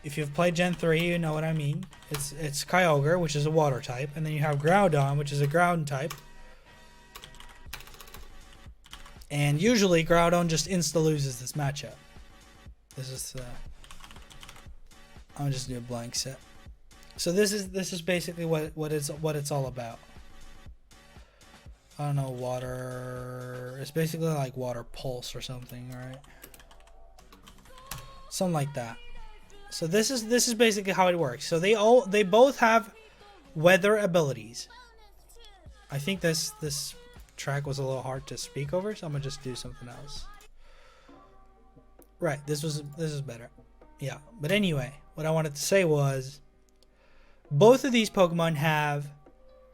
If you've played Gen 3, you know what I mean. It's Kyogre, which is a water type, and then you have Groudon, which is a ground type. And usually Groudon just insta loses this matchup. This is I'll just do a blank set. So this is basically what it's all about. I don't know, water. It's basically like water pulse or something, right? Something like that. So this is basically how it works. So they both have weather abilities. I think this track was a little hard to speak over, so I'm gonna just do something else. Right, this is better. Yeah, but anyway, what I wanted to say was both of these Pokemon have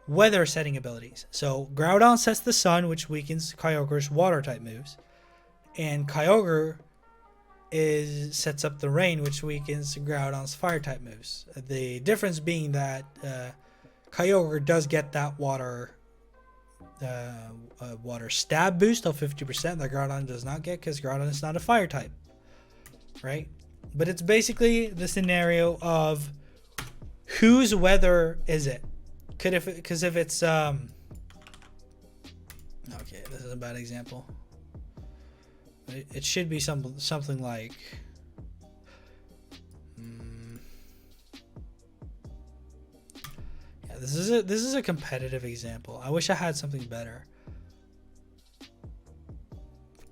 weather setting abilities. So Groudon sets the sun, which weakens Kyogre's water type moves, and Kyogre sets up the rain, which weakens Groudon's fire type moves. The difference being that Kyogre does get that water stab boost of 50% that Groudon does not get, because Groudon is not a fire type, right? But it's basically the scenario of whose weather is it? Because if it's okay, this is a bad example. It should be something like yeah, this is a competitive example. I wish I had something better.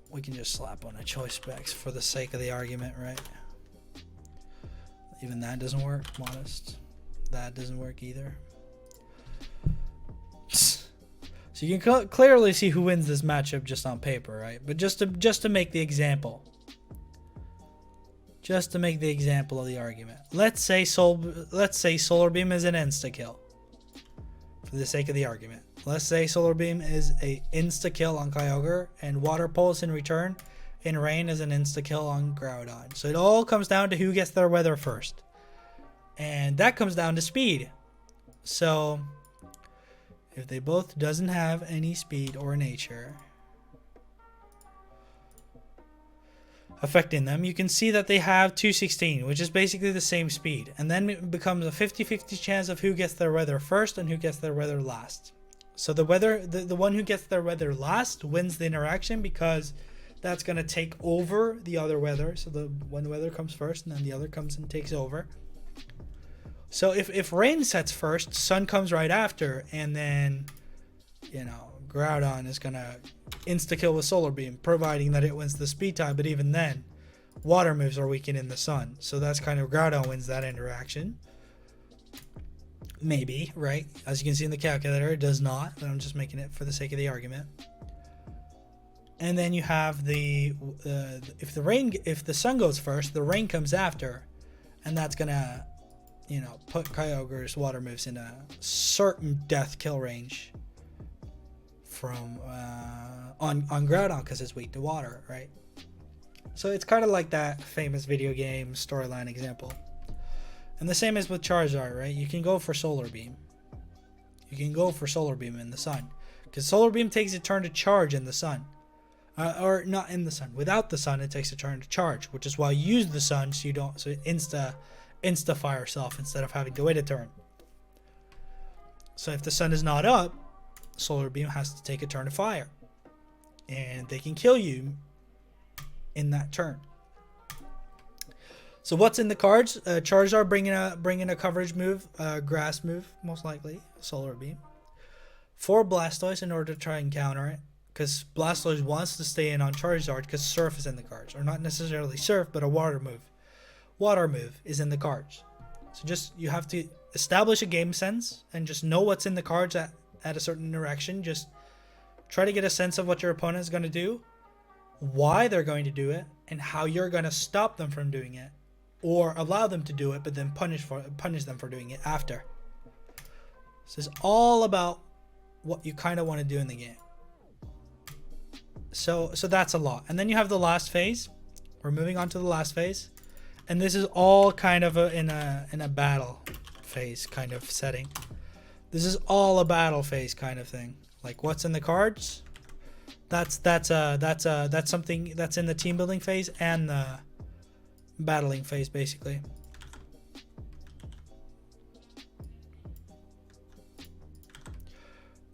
We can just slap on a choice specs for the sake of the argument, right? Even that doesn't work. Modest. That doesn't work either. So you can clearly see who wins this matchup just on paper, right? But just to make the example. Just to make the example of the argument. Let's say Solar Beam is an insta-kill. For the sake of the argument. Let's say Solar Beam is a insta-kill on Kyogre, and Water Pulse in return in Rain is an insta-kill on Groudon. So it all comes down to who gets their weather first. And that comes down to speed. So if they both doesn't have any speed or nature affecting them, you can see that they have 216, which is basically the same speed. And then it becomes a 50-50 chance of who gets their weather first and who gets their weather last. So the one who gets their weather last wins the interaction, because that's going to take over the other weather. So the one weather comes first and then the other comes and takes over. So if rain sets first, sun comes right after, and then, you know, Groudon is going to insta-kill with Solar Beam, providing that it wins the speed tie, but even then, water moves are weakened in the sun. So that's kind of Groudon wins that interaction. Maybe, right? As you can see in the calculator, it does not, but I'm just making it for the sake of the argument. And then you have the if the sun goes first, the rain comes after, and that's gonna, you know, put Kyogre's water moves in a certain death kill range from on Groudon because it's weak to water, right? So it's kind of like that famous video game storyline example. And the same is with Charizard, right? You can go for Solar Beam. You can go for Solar Beam in the sun, because Solar Beam takes a turn to charge in the sun. Or not in the sun. Without the sun, it takes a turn to charge, which is why you use the sun so you don't, so it insta fire yourself instead of having to wait a turn. So if the sun is not up, Solar Beam has to take a turn to fire, and they can kill you in that turn. So what's in the cards? Charizard bringing a coverage move, grass move most likely, Solar Beam. 4 Blastoise in order to try and counter it, because Blastoise wants to stay in on Charizard because Surf is in the cards, or not necessarily Surf, but a water move. Water move is in the cards. So just, you have to establish a game sense and just know what's in the cards at a certain interaction. Just try to get a sense of what your opponent is going to do, why they're going to do it, and how you're going to stop them from doing it, or allow them to do it but then punish them for doing it after. This is all about what you kind of want to do in the game. So that's a lot. And then you have the last phase. We're moving on to the last phase, and this is all kind of in a battle phase kind of setting. This is all a battle phase kind of thing. Like, what's in the cards? That's something that's in the team building phase and the battling phase, basically.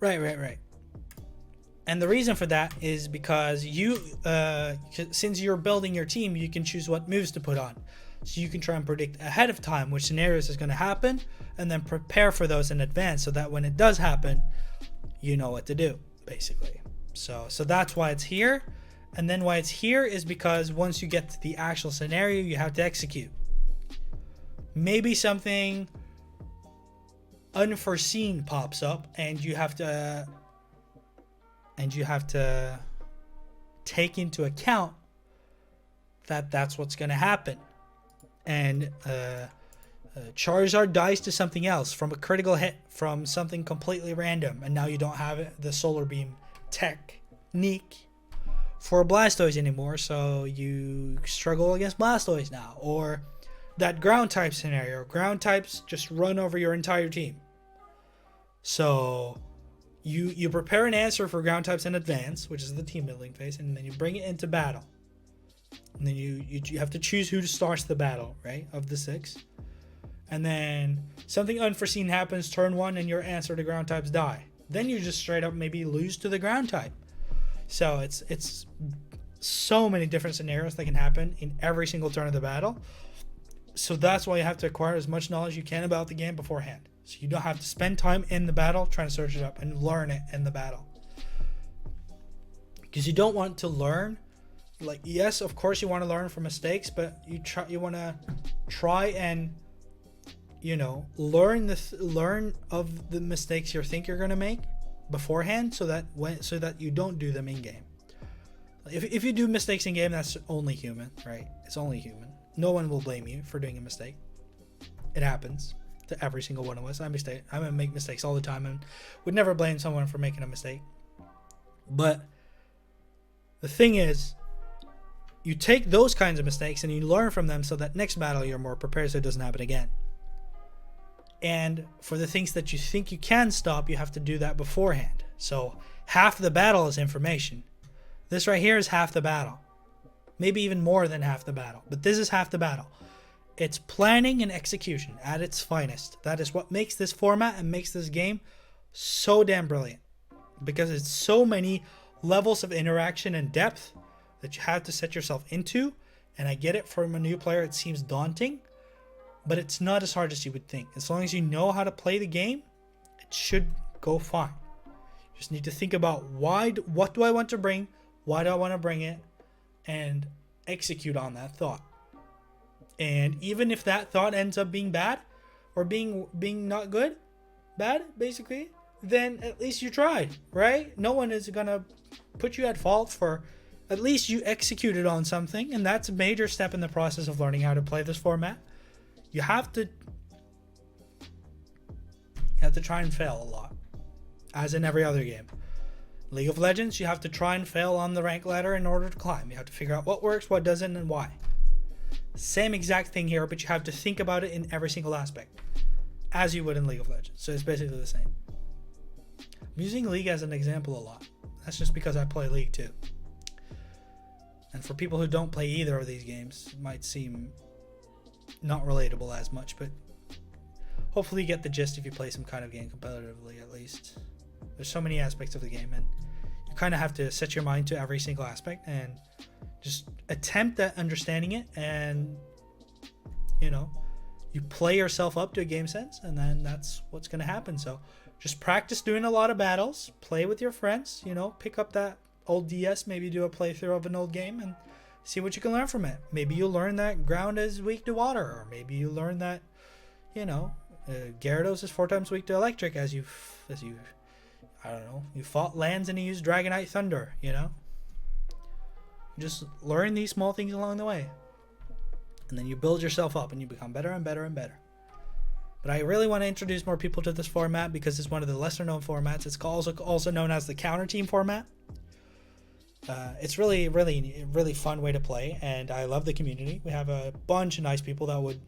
Right. And the reason for that is because you, since you're building your team, you can choose what moves to put on. So you can try and predict ahead of time which scenarios is going to happen, and then prepare for those in advance so that when it does happen, you know what to do, basically. So that's why it's here. And then why it's here is because once you get to the actual scenario, you have to execute. Maybe something unforeseen pops up, and you have to take into account that that's what's going to happen. And Charizard dies to something else from a critical hit from something completely random, and now you don't have the Solar Beam technique for Blastoise anymore, so you struggle against Blastoise now. Or that ground type scenario, ground types just run over your entire team. So you prepare an answer for ground types in advance, which is the team building phase, and then you bring it into battle. And then you have to choose who starts the battle, right, of the 6. And then something unforeseen happens turn 1, and your answer to ground types die. Then you just straight up maybe lose to the ground type. So it's so many different scenarios that can happen in every single turn of the battle. So that's why you have to acquire as much knowledge you can about the game beforehand. So you don't have to spend time in the battle trying to search it up and learn it in the battle. Because you don't want to learn, like, yes, of course you want to learn from mistakes, but you want to try and, you know, learn of the mistakes you think you're going to make beforehand, so that you don't do them in game. If you do mistakes in game, that's only human, right? It's only human. No one will blame you for doing a mistake. It happens to every single one of us. I make mistakes all the time, and would never blame someone for making a mistake. But the thing is, you take those kinds of mistakes and you learn from them so that next battle you're more prepared so it doesn't happen again. And for the things that you think you can stop, you have to do that beforehand. So half the battle is information. This right here is half the battle. Maybe even more than half the battle. But this is half the battle. It's planning and execution at its finest. That is what makes this format and makes this game so damn brilliant. Because it's so many levels of interaction and depth that you have to set yourself into. And I get it, from a new player it seems daunting. but it's not as hard as you would think. As long as you know how to play the game, it should go fine. You just need to think about what do I want to bring, why do I want to bring it, and execute on that thought. And even if that thought ends up being bad, or being not good, bad basically, then at least you tried, right? No one is gonna put you at fault for, at least you executed on something, and that's a major step in the process of learning how to play this format. You have to try and fail a lot, as in every other game. League of Legends, you have to try and fail on the rank ladder in order to climb. You have to figure out what works, what doesn't, and why. Same exact thing here, but you have to think about it in every single aspect, as you would in League of Legends. So it's basically the same. I'm using League as an example a lot. That's just because I play League too. And for people who don't play either of these games, it might seem not relatable as much, but hopefully you get the gist if you play some kind of game competitively at least. There's so many aspects of the game, and you kind of have to set your mind to every single aspect and just attempt at understanding it, and you play yourself up to a game sense, and then that's what's going to happen. So just practice doing a lot of battles, play with your friends, pick up that old DS, maybe do a playthrough of an old game and see what you can learn from it. Maybe you'll learn that ground is weak to water, or maybe you learn that Gyarados is 4 times weak to electric, as you I don't know, you fought lands and you used Dragonite Thunder. You just learn these small things along the way, and then you build yourself up and you become better and better and better. But I really want to introduce more people to this format because it's one of the lesser known formats. It's also known as the counter team format. It's really fun way to play, and I love the community. We have a bunch of nice people that would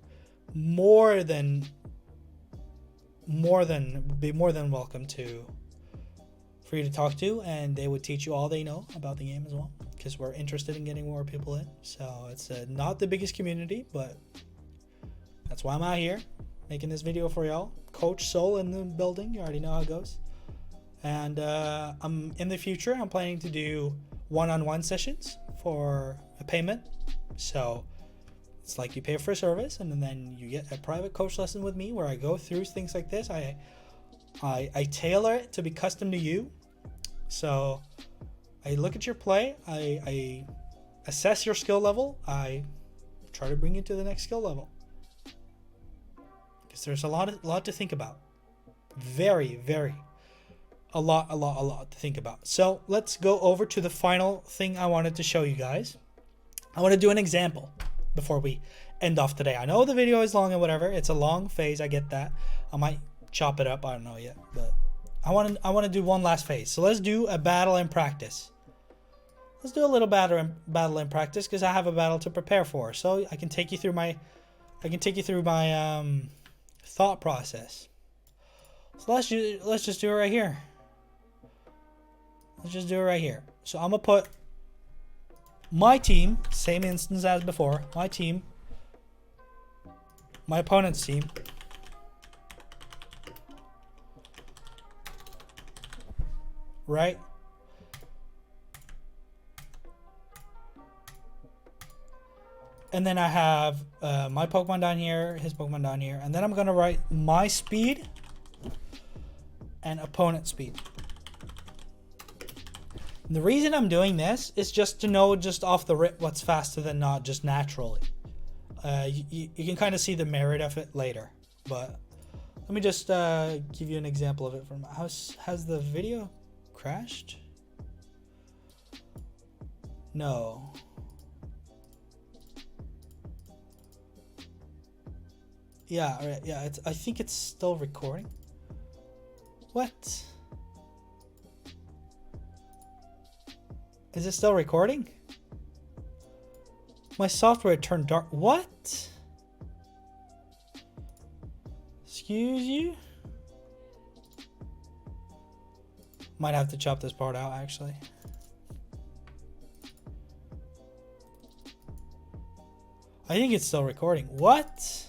be more than welcome for you to talk to, and they would teach you all they know about the game as well, because we're interested in getting more people in. So it's not the biggest community, but that's why I'm out here making this video for y'all. Coach Soul in the building, you already know how it goes. And in the future, I'm planning to do one-on-one sessions for a payment. So it's like you pay for a service, and then you get a private coach lesson with me where I go through things like this. I tailor it to be custom to you. So I look at your play, I assess your skill level, I try to bring you to the next skill level. Because there's a lot to think about. A lot to think about. So let's go over to the final thing I wanted to show you guys. I want to do an example before we end off today. I know the video is long and whatever. It's a long phase. I get that. I might chop it up. I don't know yet, but I want to do one last phase. So let's do a battle in practice. Let's do a little battle in practice because I have a battle to prepare for. So I can take you through my thought process. So let's just do it right here. Let's just do it right here. So I'm gonna put my team, same instance as before, my team, my opponent's team, right? And then I have my Pokemon down here, his Pokemon down here, and then I'm gonna write my speed and opponent speed. And the reason I'm doing this is just to know just off the rip what's faster than not, just naturally. You can kind of see the merit of it later, but let me just give you an example of it. From has the video crashed? No. Yeah, all right, yeah. I think it's still recording. What? Is it still recording? My software turned dark. What? Excuse you? Might have to chop this part out, actually. I think it's still recording. What?